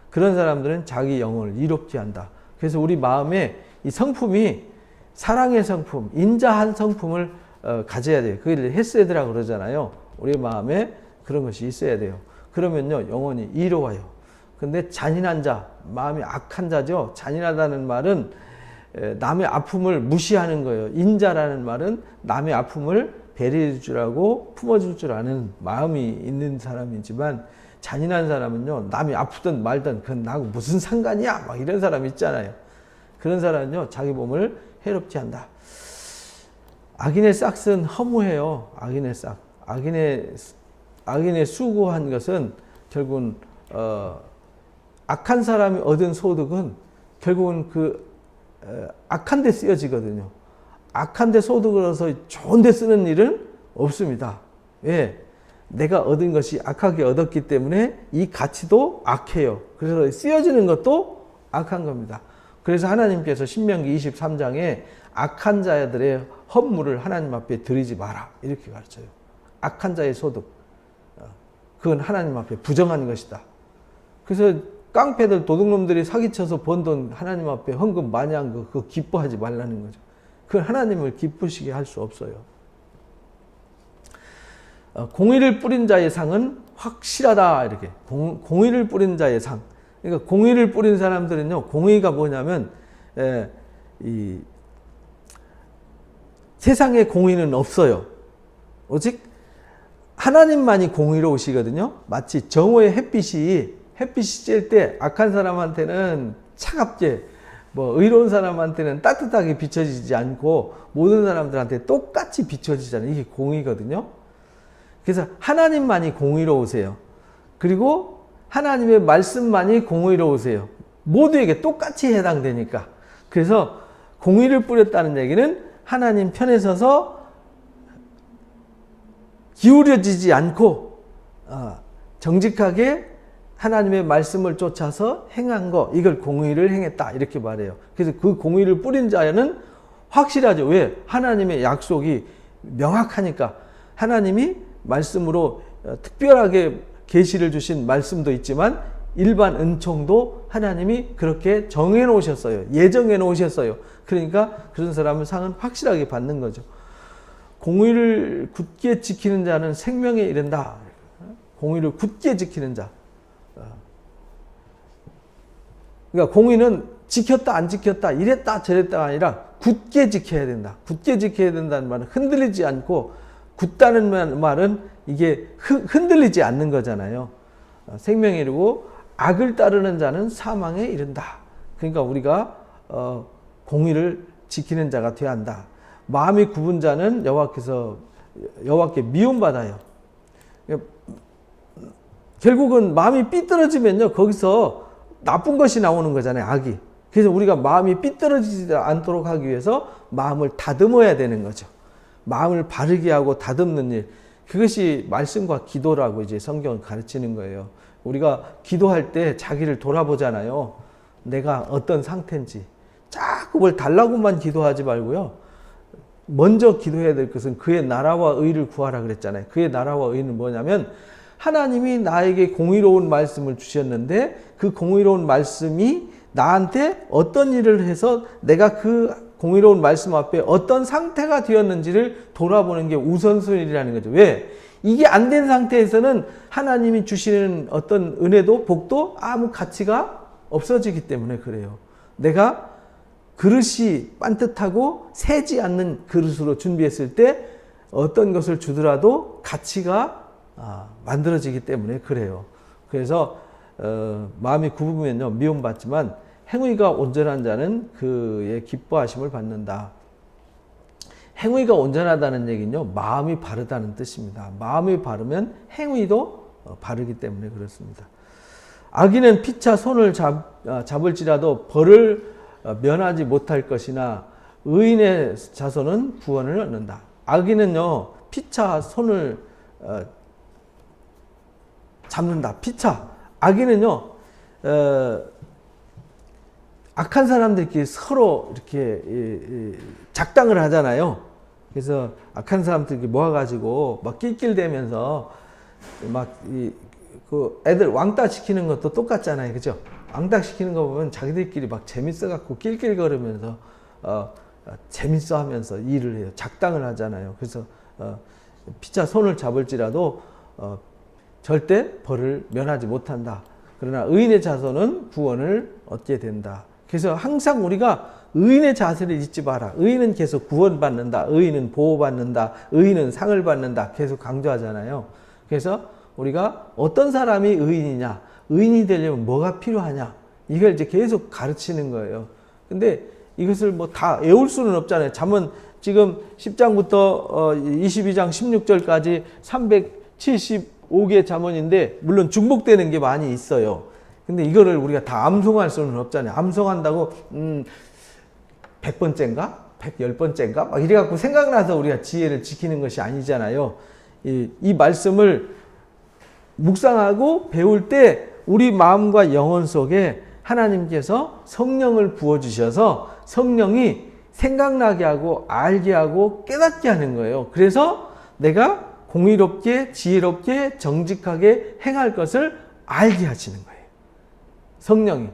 그런 사람들은 자기 영혼을 이롭게 한다. 그래서 우리 마음에 이 성품이 사랑의 성품, 인자한 성품을 가져야 돼요. 그걸 헤세드라고 그러잖아요. 우리 마음에 그런 것이 있어야 돼요. 그러면요 영혼이 이로워요. 근데 잔인한 자, 마음이 악한 자죠. 잔인하다는 말은 남의 아픔을 무시하는 거예요. 인자라는 말은 남의 아픔을 배려해 줄 줄 알고 품어줄 줄 아는 마음이 있는 사람이지만 잔인한 사람은요 남이 아프든 말든 그건 나하고 무슨 상관이야 막 이런 사람 있잖아요. 그런 사람은요 자기 몸을 해롭게 한다. 악인의 싹은 허무해요. 악인의 싹, 악인의 수고한 것은 결국은 악한 사람이 얻은 소득은 결국은 악한 데 쓰여지거든요. 악한 데 소득을 얻어서 좋은 데 쓰는 일은 없습니다. 왜? 내가 얻은 것이 악하게 얻었기 때문에 이 가치도 악해요. 그래서 쓰여지는 것도 악한 겁니다. 그래서 하나님께서 신명기 23장에 악한 자들의 헌물을 하나님 앞에 드리지 마라 이렇게 가르쳐요. 악한 자의 소득, 그건 하나님 앞에 부정한 것이다. 그래서 깡패들 도둑놈들이 사기쳐서 번 돈 하나님 앞에 헌금 많이 한 거 그거 기뻐하지 말라는 거죠. 그건 하나님을 기쁘시게 할 수 없어요. 공의를 뿌린 자의 상은 확실하다 이렇게. 공의를 뿌린 자의 상. 그러니까 공의를 뿌린 사람들은요, 공의가 뭐냐면 이 세상에 공의는 없어요. 오직 하나님만이 공의로우시거든요. 마치 정오의 햇빛이 쬐일 때 악한 사람한테는 차갑게, 의로운 사람한테는 따뜻하게 비춰지지 않고 모든 사람들한테 똑같이 비춰지잖아요. 이게 공의거든요. 그래서 하나님만이 공의로우세요. 그리고 하나님의 말씀만이 공의로우세요. 모두에게 똑같이 해당되니까. 그래서 공의를 뿌렸다는 얘기는 하나님 편에 서서 기울여지지 않고 정직하게 하나님의 말씀을 쫓아서 행한 거, 이걸 공의를 행했다 이렇게 말해요. 그래서 그 공의를 뿌린 자는 확실하죠. 왜? 하나님의 약속이 명확하니까. 하나님이 말씀으로 특별하게 계시를 주신 말씀도 있지만 일반 은총도 하나님이 그렇게 정해 놓으셨어요. 예정해 놓으셨어요. 그러니까 그런 사람은 상은 확실하게 받는 거죠. 공의를 굳게 지키는 자는 생명에 이른다. 공의를 굳게 지키는 자. 그러니까 공의는 지켰다 안 지켰다 이랬다 저랬다가 아니라 굳게 지켜야 된다. 굳게 지켜야 된다는 말은 흔들리지 않고, 굳다는 말은 이게 흔들리지 않는 거잖아요. 생명에 이르고 악을 따르는 자는 사망에 이른다. 그러니까 우리가 공의를 지키는 자가 되어야 한다. 마음이 굽은 자는 여호와께 미움받아요. 결국은 마음이 삐뚤어지면요, 거기서 나쁜 것이 나오는 거잖아요, 악이. 그래서 우리가 마음이 삐뚤어지지 않도록 하기 위해서 마음을 다듬어야 되는 거죠. 마음을 바르게 하고 다듬는 일, 그것이 말씀과 기도라고 이제 성경은 가르치는 거예요. 우리가 기도할 때 자기를 돌아보잖아요. 내가 어떤 상태인지. 자꾸 뭘 달라고만 기도하지 말고요. 먼저 기도해야 될 것은 그의 나라와 의를 구하라 그랬잖아요. 그의 나라와 의는 뭐냐면 하나님이 나에게 공의로운 말씀을 주셨는데 그 공의로운 말씀이 나한테 어떤 일을 해서 내가 그 공의로운 말씀 앞에 어떤 상태가 되었는지를 돌아보는 게 우선순위라는 거죠. 왜? 이게 안 된 상태에서는 하나님이 주시는 어떤 은혜도 복도 아무 가치가 없어지기 때문에 그래요. 내가 그릇이 반듯하고 새지 않는 그릇으로 준비했을 때 어떤 것을 주더라도 가치가 만들어지기 때문에 그래요. 그래서 마음이 굽으면요 미움받지만 행위가 온전한 자는 그의 기뻐하심을 받는다. 행위가 온전하다는 얘기는요 마음이 바르다는 뜻입니다. 마음이 바르면 행위도 바르기 때문에 그렇습니다. 악인은 피차 손을 잡을지라도 벌을 면하지 못할 것이나 의인의 자손은 구원을 얻는다. 악인은요 피차 손을 잡는다. 피차. 악인은요 악한 사람들끼리 서로 이렇게 작당을 하잖아요. 그래서 악한 사람들끼리 모아가지고 막 낄낄대면서 그 애들 왕따 시키는 것도 똑같잖아요. 그죠? 왕따 시키는 거 보면 자기들끼리 막 재밌어갖고 낄낄거리면서 재밌어 하면서 일을 해요. 작당을 하잖아요. 그래서 피차 손을 잡을지라도 절대 벌을 면하지 못한다. 그러나 의인의 자손은 구원을 얻게 된다. 그래서 항상 우리가 의인의 자세를 잊지 마라. 의인은 계속 구원받는다. 의인은 보호받는다. 의인은 상을 받는다. 계속 강조하잖아요. 그래서 우리가 어떤 사람이 의인이냐, 의인이 되려면 뭐가 필요하냐, 이걸 이제 계속 가르치는 거예요. 근데 이것을 뭐 다 외울 수는 없잖아요. 잠언 지금 10장부터 22장 16절까지 375개 잠언인데 물론 중복되는 게 많이 있어요. 근데 이거를 우리가 다 암송할 수는 없잖아요. 암송한다고 100번째인가? 110번째인가? 막 이래갖고 생각나서 우리가 지혜를 지키는 것이 아니잖아요. 이 말씀을 묵상하고 배울 때 우리 마음과 영혼 속에 하나님께서 성령을 부어주셔서 성령이 생각나게 하고 알게 하고 깨닫게 하는 거예요. 그래서 내가 공의롭게 지혜롭게 정직하게 행할 것을 알게 하시는 거예요. 성령이.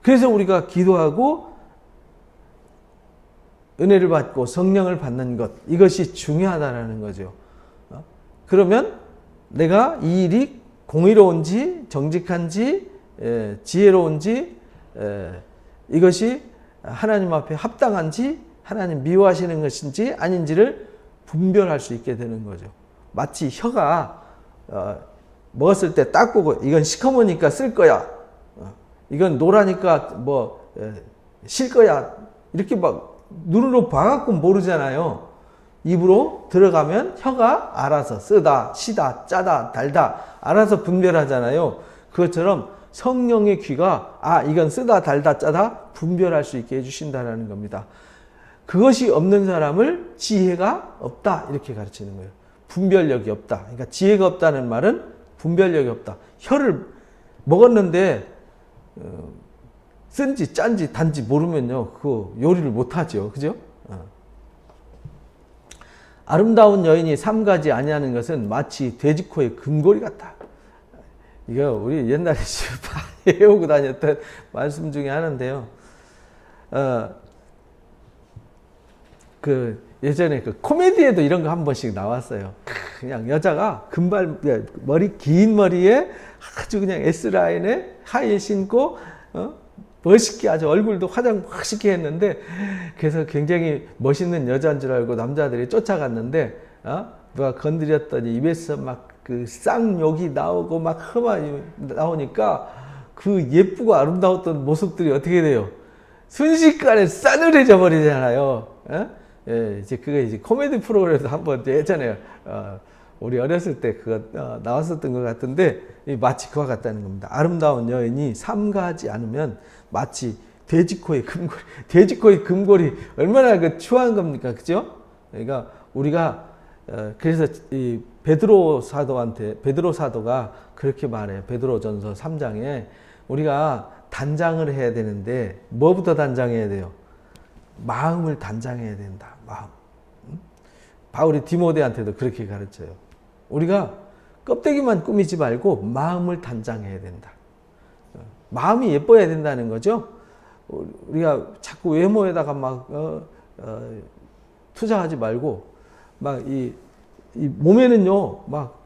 그래서 우리가 기도하고 은혜를 받고 성령을 받는 것, 이것이 중요하다는 거죠. 그러면 내가 이 일이 공의로운지 정직한지 지혜로운지 이것이 하나님 앞에 합당한지 하나님 미워하시는 것인지 아닌지를 분별할 수 있게 되는 거죠. 마치 혀가 먹었을 때 딱 보고 이건 시커머니까 쓸 거야, 이건 노라니까 실 거야, 이렇게 막 눈으로 봐갖고 모르잖아요. 입으로 들어가면 혀가 알아서 쓰다, 시다, 짜다, 달다 알아서 분별하잖아요. 그것처럼 성령의 귀가 이건 쓰다, 달다, 짜다 분별할 수 있게 해주신다는 겁니다. 그것이 없는 사람을 지혜가 없다 이렇게 가르치는 거예요. 분별력이 없다. 그러니까 지혜가 없다는 말은 분별력이 없다. 혀를 먹었는데 쓴지 짠지 단지 모르면요, 그 요리를 못하죠. 그죠? 아름다운 여인이 삼가지 아니하는 것은 마치 돼지코의 금고리 같다. 이거 우리 옛날에 외우고 다녔던 말씀 중에 하나인데요. 예전에 코미디에도 이런 거 한 번씩 나왔어요. 그냥 여자가 긴 머리에 아주 그냥 S라인에 하이 신고, 멋있게 아주 얼굴도 화장 멋있게 했는데, 그래서 굉장히 멋있는 여자인 줄 알고 남자들이 쫓아갔는데, 누가 건드렸더니 입에서 막 쌍욕이 나오고 막 흠이 나오니까 그 예쁘고 아름다웠던 모습들이 어떻게 돼요? 순식간에 싸늘해져 버리잖아요. 이제 그게 이제 코미디 프로그램에서 한번 예전에 우리 어렸을 때 그거 나왔었던 것 같은데, 마치 그와 같다는 겁니다. 아름다운 여인이 삼가하지 않으면 마치 돼지코의 금고리. 돼지코의 금고리 얼마나 추한 겁니까, 그죠? 그러니까 우리가 그래서 이 베드로 사도가 그렇게 말해요. 베드로전서 3장에 우리가 단장을 해야 되는데 뭐부터 단장해야 돼요? 마음을 단장해야 된다. 마음. 바울이 디모데한테도 그렇게 가르쳐요. 우리가 껍데기만 꾸미지 말고 마음을 단장해야 된다. 마음이 예뻐야 된다는 거죠. 우리가 자꾸 외모에다가 막 투자하지 말고 이 몸에는요, 막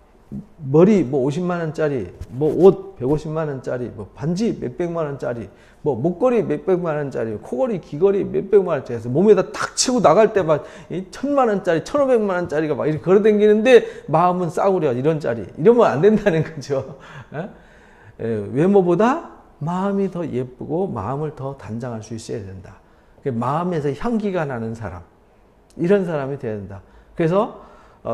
머리 50만 원짜리, 옷 150만 원짜리, 반지 몇백만 원짜리, 목걸이 몇백만 원짜리, 코걸이, 귀걸이 몇백만 원짜리 해서 몸에다 탁 치고 나갈 때 막 1000만 원짜리, 1500만 원짜리가 막 이렇게 걸어다니는데 마음은 싸구려 이런 짜리. 이러면 안 된다는 거죠. 외모보다 마음이 더 예쁘고 마음을 더 단장할 수 있어야 된다. 마음에서 향기가 나는 사람, 이런 사람이 되어야 된다. 그래서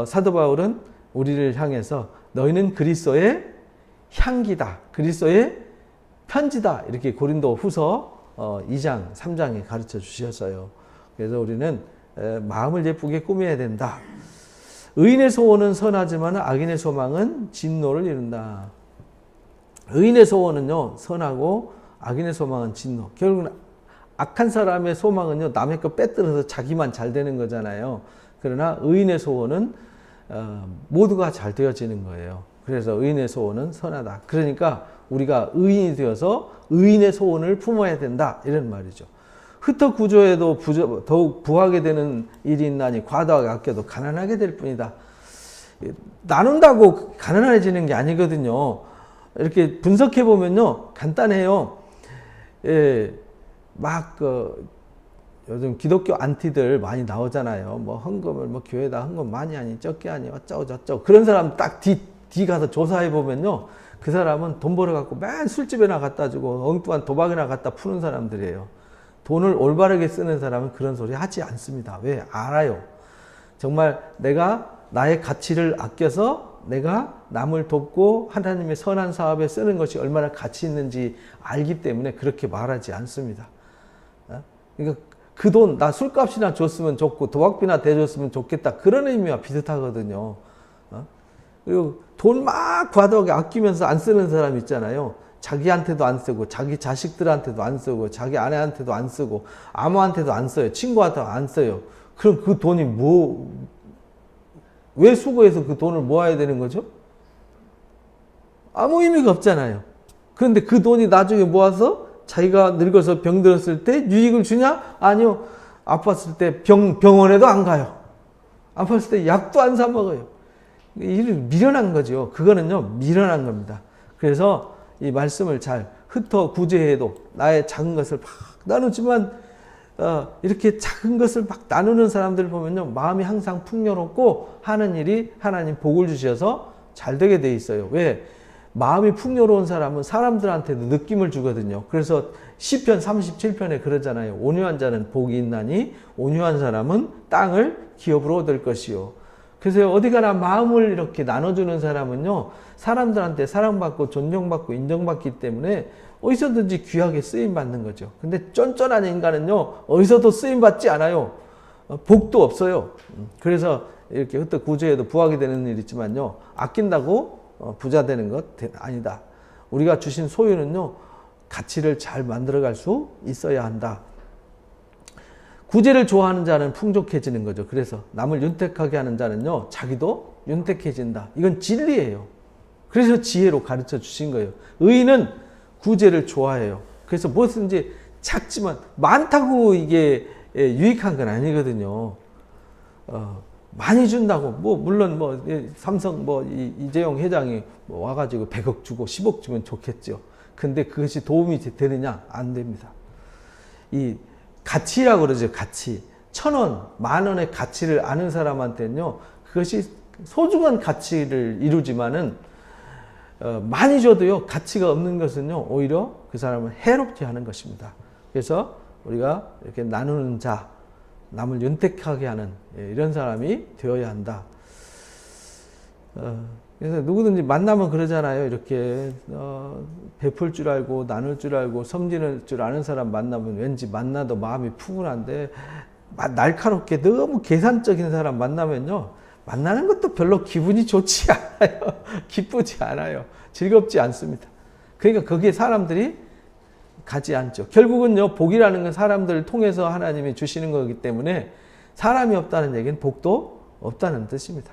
사도 바울은 우리를 향해서 너희는 그리스도의 향기다, 그리스도의 편지다, 이렇게 고린도 후서 2장 3장에 가르쳐 주셨어요. 그래서 우리는 마음을 예쁘게 꾸며야 된다. 의인의 소원은 선하지만 악인의 소망은 진노를 이룬다. 의인의 소원은요 선하고 악인의 소망은 진노. 결국은 악한 사람의 소망은요 남의 거 빼들어서 자기만 잘 되는 거잖아요. 그러나 의인의 소원은 모두가 잘 되어지는 거예요. 그래서 의인의 소원은 선하다. 그러니까 우리가 의인이 되어서 의인의 소원을 품어야 된다, 이런 말이죠. 흩어 구조에도 더욱 부하게 되는 일이 있나니 과도하게 아껴도 가난하게 될 뿐이다. 나눈다고 가난해지는 게 아니거든요. 이렇게 분석해 보면요 간단해요. 요즘 기독교 안티들 많이 나오잖아요. 헌금을 교회에다 헌금 많이 하니 적게 하니 어쩌고 저쩌고. 그런 사람 딱 뒤 가서 조사해 보면요, 그 사람은 돈 벌어갖고 맨 술집에나 갖다 주고 엉뚱한 도박이나 갖다 푸는 사람들이에요. 돈을 올바르게 쓰는 사람은 그런 소리 하지 않습니다. 왜? 알아요. 정말 내가 나의 가치를 아껴서 내가 남을 돕고 하나님의 선한 사업에 쓰는 것이 얼마나 가치 있는지 알기 때문에 그렇게 말하지 않습니다. 그러니까 그 돈 나 술값이나 줬으면 좋고 도박비나 대줬으면 좋겠다. 그런 의미와 비슷하거든요. 그리고 돈 막 과도하게 아끼면서 안 쓰는 사람 있잖아요. 자기한테도 안 쓰고 자기 자식들한테도 안 쓰고 자기 아내한테도 안 쓰고 아무한테도 안 써요. 친구한테도 안 써요. 그럼 그 돈이 왜 수고해서 그 돈을 모아야 되는 거죠? 아무 의미가 없잖아요. 그런데 그 돈이 나중에 모아서 자기가 늙어서 병들었을 때 유익을 주냐? 아니요. 아팠을 때 병원에도 안 가요. 아팠을 때 약도 안 사 먹어요. 이를 미련한 거죠. 그거는요, 미련한 겁니다. 그래서 이 말씀을 잘 흩어 구제해도 나의 작은 것을 막 나누지만 이렇게 작은 것을 막 나누는 사람들을 보면요, 마음이 항상 풍요롭고 하는 일이 하나님 복을 주셔서 잘 되게 돼 있어요. 왜? 마음이 풍요로운 사람은 사람들한테도 느낌을 주거든요. 그래서 시편 37편에 그러잖아요. 온유한 자는 복이 있나니 온유한 사람은 땅을 기업으로 얻을 것이요. 그래서 어디 가나 마음을 이렇게 나눠주는 사람은요, 사람들한테 사랑받고 존경받고 인정받기 때문에 어디서든지 귀하게 쓰임받는 거죠. 근데 쫀쫀한 인간은요, 어디서도 쓰임받지 않아요. 복도 없어요. 그래서 이렇게 흩어 구제해도 부하게 되는 일이 있지만요, 아낀다고 부자 되는 것 아니다. 우리가 주신 소유는요, 가치를 잘 만들어갈 수 있어야 한다. 구제를 좋아하는 자는 풍족해지는 거죠. 그래서 남을 윤택하게 하는 자는요, 자기도 윤택해진다. 이건 진리예요. 그래서 지혜로 가르쳐 주신 거예요. 의인은 구제를 좋아해요. 그래서 무엇인지 작지만 많다고 이게 유익한 건 아니거든요. 많이 준다고 물론 삼성 이재용 회장이 와가지고 100억 주고 10억 주면 좋겠죠. 근데 그것이 도움이 되느냐? 안 됩니다. 이 가치라고 그러죠. 가치. 1,000원, 10,000원의 가치를 아는 사람한테는요, 그것이 소중한 가치를 이루지만은 많이 줘도요, 가치가 없는 것은요, 오히려 그 사람을 해롭게 하는 것입니다. 그래서 우리가 이렇게 나누는 자, 남을 윤택하게 하는 이런 사람이 되어야 한다. 그래서 누구든지 만나면 그러잖아요. 이렇게 베풀 줄 알고 나눌 줄 알고 섬기는 줄 아는 사람 만나면 왠지 만나도 마음이 푸근한데, 날카롭게 너무 계산적인 사람 만나면요, 만나는 것도 별로 기분이 좋지 않아요. 기쁘지 않아요. 즐겁지 않습니다. 그러니까 거기에 사람들이 가지 않죠. 결국은요, 복이라는 건 사람들을 통해서 하나님이 주시는 거기 때문에 사람이 없다는 얘기는 복도 없다는 뜻입니다.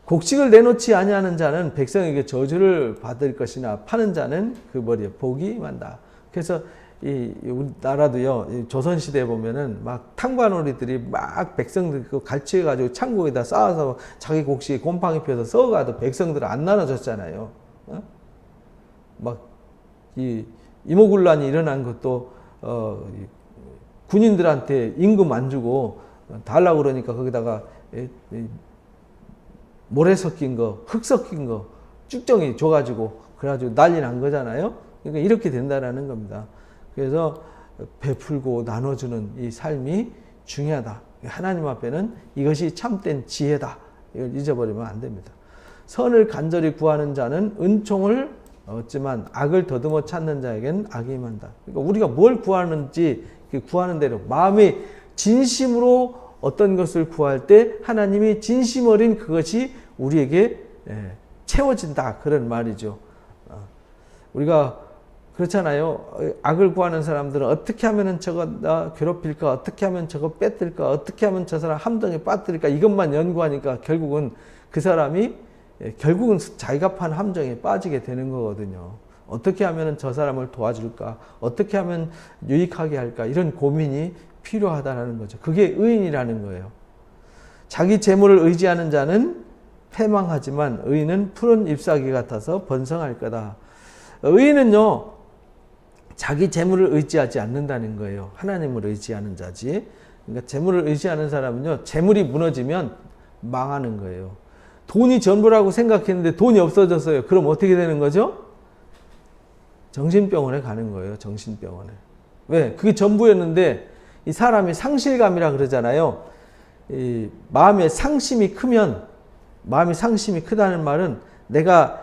곡식을 내놓지 아니하는 자는 백성에게 저주를 받을 것이나 파는 자는 그 머리에 복이 많다. 그래서 우리나라도요, 조선시대에 보면은 막 탕관오리들이 막 백성들 그거 갈취해가지고 창고에다 쌓아서 자기 곡식에 곰팡이 펴서 썩어가도 백성들 안 나눠줬잖아요. 이모군란이 일어난 것도 군인들한테 임금 안 주고 달라고 그러니까 거기다가 모래 섞인 거, 흙 섞인 거 쭉정이 줘가지고 그래가지고 난리 난 거잖아요. 그러니까 이렇게 된다라는 겁니다. 그래서 베풀고 나눠주는 이 삶이 중요하다. 하나님 앞에는 이것이 참된 지혜다. 이걸 잊어버리면 안 됩니다. 선을 간절히 구하는 자는 은총을 얻지만 악을 더듬어 찾는 자에겐 악이 임한다. 그러니까 우리가 뭘 구하는지 구하는 대로 마음이 진심으로 어떤 것을 구할 때 하나님이 진심 어린 그것이 우리에게 채워진다. 그런 말이죠. 우리가 그렇잖아요. 악을 구하는 사람들은 어떻게 하면 저거 나 괴롭힐까? 어떻게 하면 저거 뺏들까? 어떻게 하면 저 사람 함정에 빠뜨릴까? 이것만 연구하니까 결국은 그 사람이 결국은 자기가 판 함정에 빠지게 되는 거거든요. 어떻게 하면 저 사람을 도와줄까? 어떻게 하면 유익하게 할까? 이런 고민이 필요하다는 거죠. 그게 의인이라는 거예요. 자기 재물을 의지하는 자는 패망하지만 의인은 푸른 잎사귀 같아서 번성할 거다. 의인은요, 자기 재물을 의지하지 않는다는 거예요. 하나님을 의지하는 자지. 그러니까 재물을 의지하는 사람은요, 재물이 무너지면 망하는 거예요. 돈이 전부라고 생각했는데 돈이 없어졌어요. 그럼 어떻게 되는 거죠? 정신병원에 가는 거예요. 정신병원에. 왜? 그게 전부였는데 이 사람이 상실감이라 그러잖아요. 이 마음의 상심이 크면, 마음이 상심이 크다는 말은 내가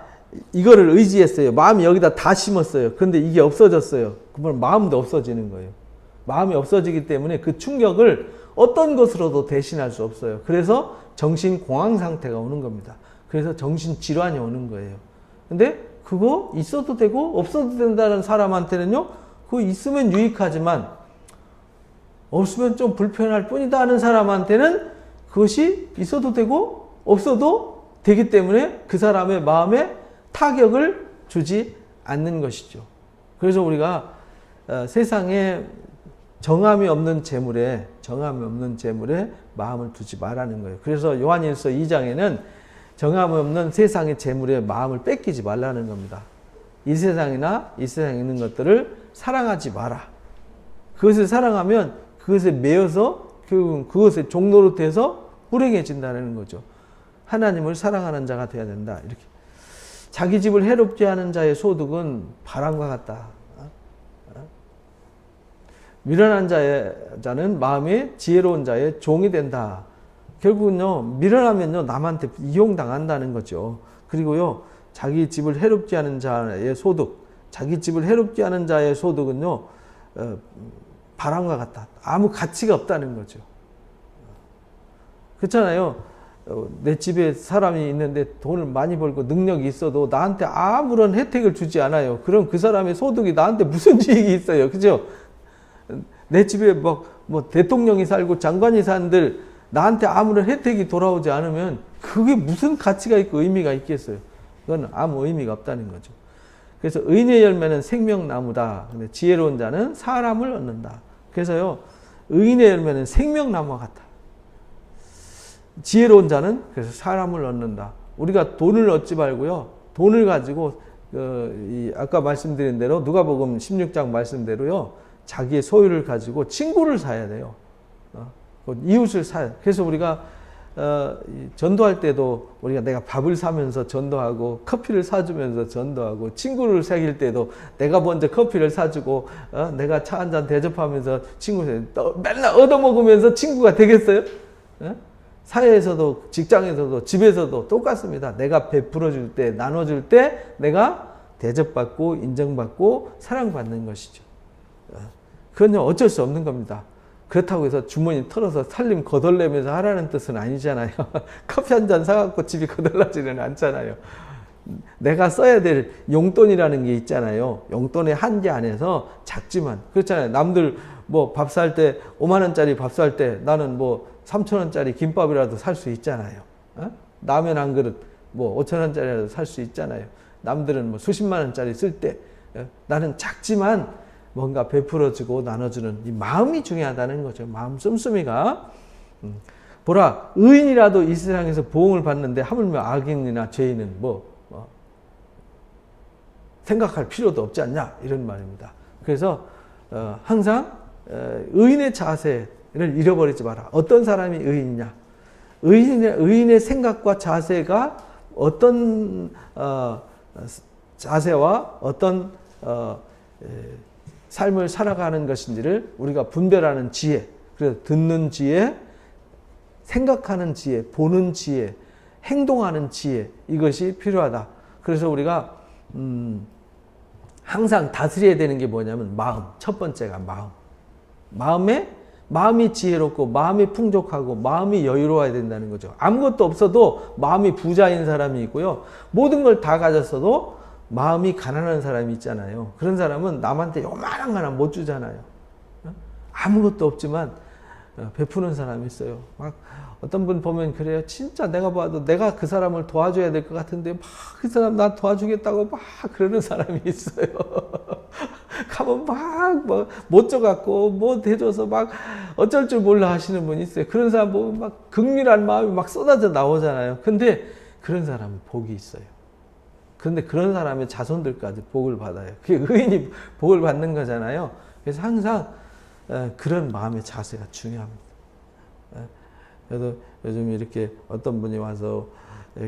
이거를 의지했어요. 마음이 여기다 다 심었어요. 근데 이게 없어졌어요. 그러면 마음도 없어지는 거예요. 마음이 없어지기 때문에 그 충격을 어떤 것으로도 대신할 수 없어요. 그래서 정신공황 상태가 오는 겁니다. 그래서 정신질환이 오는 거예요. 근데 그거 있어도 되고 없어도 된다는 사람한테는요, 그거 있으면 유익하지만 없으면 좀 불편할 뿐이다 하는 사람한테는 그것이 있어도 되고 없어도 되기 때문에 그 사람의 마음에 타격을 주지 않는 것이죠. 그래서 우리가 세상에 정함이 없는 재물에 마음을 두지 말라는 거예요. 그래서 요한일서 2장에는 정함이 없는 세상의 재물에 마음을 뺏기지 말라는 겁니다. 이 세상이나 이 세상에 있는 것들을 사랑하지 마라. 그것을 사랑하면 그것에 매여서 그것의 종노릇해서 불행해진다는 거죠. 하나님을 사랑하는 자가 되어야 된다. 이렇게. 자기 집을 해롭게 하는 자의 소득은 바람과 같다. 미련한 자는 마음이 지혜로운 자의 종이 된다. 결국은요, 미련하면요, 남한테 이용당한다는 거죠. 그리고요, 자기 집을 해롭게 하는 자의 소득은요, 바람과 같다. 아무 가치가 없다는 거죠. 그렇잖아요. 내 집에 사람이 있는데 돈을 많이 벌고 능력이 있어도 나한테 아무런 혜택을 주지 않아요. 그럼 그 사람의 소득이 나한테 무슨 이익이 있어요. 그죠? 내 집에 뭐 대통령이 살고 장관이 산들 나한테 아무런 혜택이 돌아오지 않으면 그게 무슨 가치가 있고 의미가 있겠어요. 그건 아무 의미가 없다는 거죠. 그래서 의인의 열매는 생명나무다. 근데 지혜로운 자는 사람을 얻는다. 그래서요, 의인의 열매는 생명나무와 같다. 지혜로운 자는 그래서 사람을 얻는다. 우리가 돈을 얻지 말고요, 돈을 가지고 아까 말씀드린 대로 누가복음 16장 말씀대로요, 자기의 소유를 가지고 친구를 사야 돼요. 이웃을 사야. 그래서 우리가 전도할 때도 우리가 내가 밥을 사면서 전도하고 커피를 사주면서 전도하고 친구를 사귈 때도 내가 먼저 커피를 사주고 내가 차 한잔 대접하면서 친구를 맨날 얻어먹으면서 친구가 되겠어요? 사회에서도 직장에서도 집에서도 똑같습니다. 내가 베풀어줄 때 나눠줄 때 내가 대접받고 인정받고 사랑받는 것이죠. 그건 어쩔 수 없는 겁니다. 그렇다고 해서 주머니 털어서 살림 거덜내면서 하라는 뜻은 아니잖아요. 커피 한 잔 사갖고 집이 거덜나지는 않잖아요. 내가 써야 될 용돈이라는 게 있잖아요. 용돈의 한계 안에서 작지만 그렇잖아요. 남들 뭐 밥 살 때 5만 원짜리 밥 살 때 나는 뭐 3천 원짜리 김밥이라도 살 수 있잖아요. 라면 한 그릇 뭐 5천 원짜리라도 살 수 있잖아요. 남들은 뭐 수십만 원짜리 쓸 때 나는 작지만 뭔가 베풀어주고 나눠주는 이 마음이 중요하다는 거죠. 마음 씀씀이가. 보라, 의인이라도 이 세상에서 보응을 받는데 하물며 악인이나 죄인은 생각할 필요도 없지 않냐 이런 말입니다. 그래서 항상 의인의 자세를 잃어버리지 마라. 어떤 사람이 의인이냐? 의인의 생각과 자세가 어떤 자세와 어떤 삶을 살아가는 것인지를 우리가 분별하는 지혜, 그래서 듣는 지혜, 생각하는 지혜, 보는 지혜, 행동하는 지혜, 이것이 필요하다. 그래서 우리가 항상 다스려야 되는 게 뭐냐면 마음. 첫 번째가 마음. 마음이 지혜롭고 마음이 풍족하고 마음이 여유로워야 된다는 거죠. 아무것도 없어도 마음이 부자인 사람이 있고요. 모든 걸 다 가졌어도 마음이 가난한 사람이 있잖아요. 그런 사람은 남한테 요만한 거 하나 못 주잖아요. 아무것도 없지만 베푸는 사람이 있어요. 막 어떤 분 보면 그래요. 진짜 내가 봐도 내가 그 사람을 도와줘야 될 것 같은데 막 그 사람 나 도와주겠다고 막 그러는 사람이 있어요. 가면 막 못 줘갖고 뭐 대줘서 막 어쩔 줄 몰라 하시는 분이 있어요. 그런 사람 보면 막 극렬한 마음이 막 쏟아져 나오잖아요. 근데 그런 사람은 복이 있어요. 그런데 그런 사람의 자손들까지 복을 받아요. 그게 의인이 복을 받는 거잖아요. 그래서 항상 그런 마음의 자세가 중요합니다. 그래도 요즘 이렇게 어떤 분이 와서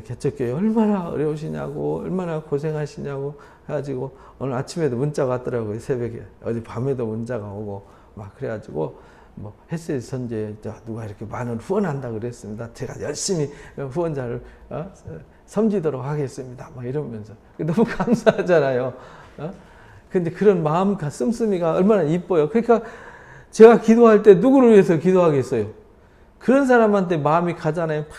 개척교회 얼마나 어려우시냐고 얼마나 고생하시냐고 해가지고 오늘 아침에도 문자가 왔더라고요. 새벽에. 어제 밤에도 문자가 오고 막 그래가지고 뭐 햇셋 선제 누가 이렇게 많은 후원한다 그랬습니다. 제가 열심히 후원자를 섬기도록 하겠습니다. 막 이러면서 너무 감사하잖아요. 근데 그런 마음과 씀씀이가 얼마나 이뻐요. 그러니까 제가 기도할 때 누구를 위해서 기도하겠어요? 그런 사람한테 마음이 가잖아요. 막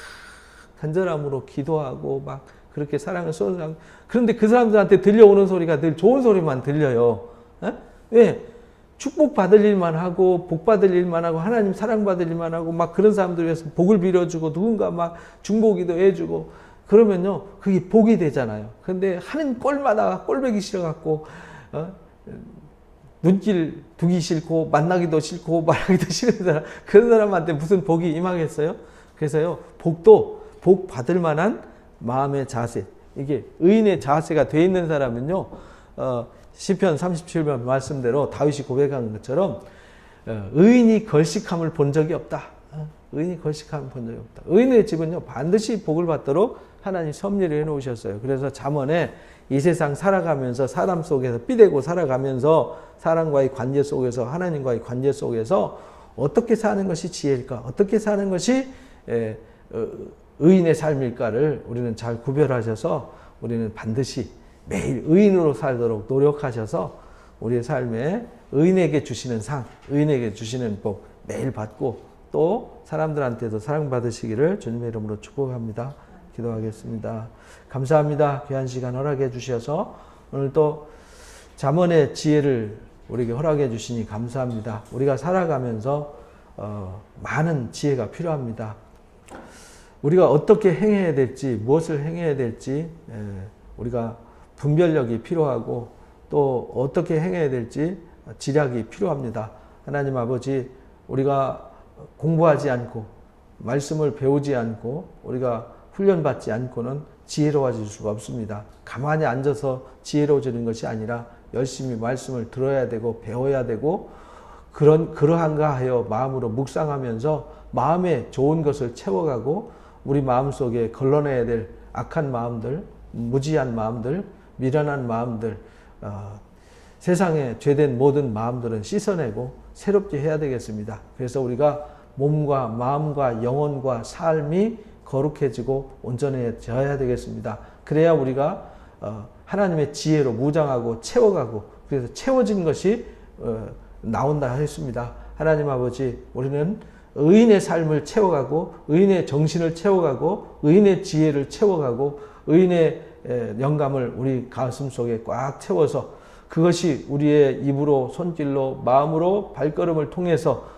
간절함으로 기도하고 막 그렇게 사랑을 쏟아하고. 그런데 그 사람들한테 들려오는 소리가 늘 좋은 소리만 들려요. 에? 왜? 축복받을 일만 하고 복받을 일만 하고 하나님 사랑받을 일만 하고 막 그런 사람들 위해서 복을 빌어주고 누군가 막 중보기도 해주고 그러면요 그게 복이 되잖아요. 그런데 하는 꼴마다 꼴보기 싫어갖고 눈길 두기 싫고 만나기도 싫고 말하기도 싫은 사람 그런 사람한테 무슨 복이 임하겠어요? 그래서요 복도 복 받을 만한 마음의 자세 이게 의인의 자세가 돼 있는 사람은요 시편 37편 말씀대로 다윗이 고백한 것처럼 의인이 걸식함을 본 적이 없다. 의인이 걸식함을 본 적이 없다. 의인의 집은요 반드시 복을 받도록 하나님 섭리를 해놓으셨어요. 그래서 잠언에 이 세상 살아가면서 사람 속에서 삐대고 살아가면서 사람과의 관계 속에서 하나님과의 관계 속에서 어떻게 사는 것이 지혜일까? 어떻게 사는 것이 의인의 삶일까를 우리는 잘 구별하셔서 우리는 반드시 매일 의인으로 살도록 노력하셔서 우리의 삶에 의인에게 주시는 상, 의인에게 주시는 복 매일 받고 또 사람들한테도 사랑받으시기를 주님의 이름으로 축복합니다. 기도하겠습니다. 감사합니다. 귀한 시간 허락해 주셔서 오늘 또 잠언의 지혜를 우리에게 허락해 주시니 감사합니다. 우리가 살아가면서 많은 지혜가 필요합니다. 우리가 어떻게 행해야 될지 무엇을 행해야 될지 우리가 분별력이 필요하고 또 어떻게 행해야 될지 지략이 필요합니다. 하나님 아버지 우리가 공부하지 않고 말씀을 배우지 않고 우리가 훈련받지 않고는 지혜로워질 수가 없습니다. 가만히 앉아서 지혜로워지는 것이 아니라 열심히 말씀을 들어야 되고 배워야 되고 그러한가 하여 마음으로 묵상하면서 마음에 좋은 것을 채워가고 우리 마음속에 걸러내야 될 악한 마음들, 무지한 마음들, 미련한 마음들, 세상에 죄된 모든 마음들은 씻어내고 새롭게 해야 되겠습니다. 그래서 우리가 몸과 마음과 영혼과 삶이 거룩해지고 온전해져야 되겠습니다. 그래야 우리가 하나님의 지혜로 무장하고 채워가고 그래서 채워진 것이 나온다 했습니다. 하나님 아버지 우리는 의인의 삶을 채워가고 의인의 정신을 채워가고 의인의 지혜를 채워가고 의인의 영감을 우리 가슴 속에 꽉 채워서 그것이 우리의 입으로 손길로 마음으로 발걸음을 통해서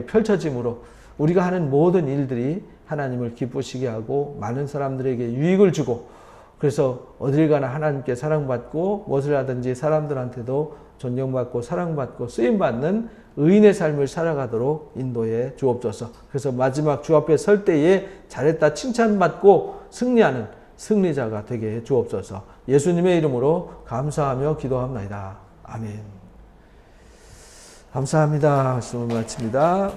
펼쳐짐으로 우리가 하는 모든 일들이 하나님을 기쁘시게 하고 많은 사람들에게 유익을 주고 그래서 어딜 가나 하나님께 사랑받고 무엇을 하든지 사람들한테도 존경받고 사랑받고 쓰임받는 의인의 삶을 살아가도록 인도해 주옵소서. 그래서 마지막 주 앞에 설 때에 잘했다 칭찬받고 승리하는 승리자가 되게 해 주옵소서. 예수님의 이름으로 감사하며 기도합니다. 아멘. 감사합니다. 말씀을 마칩니다.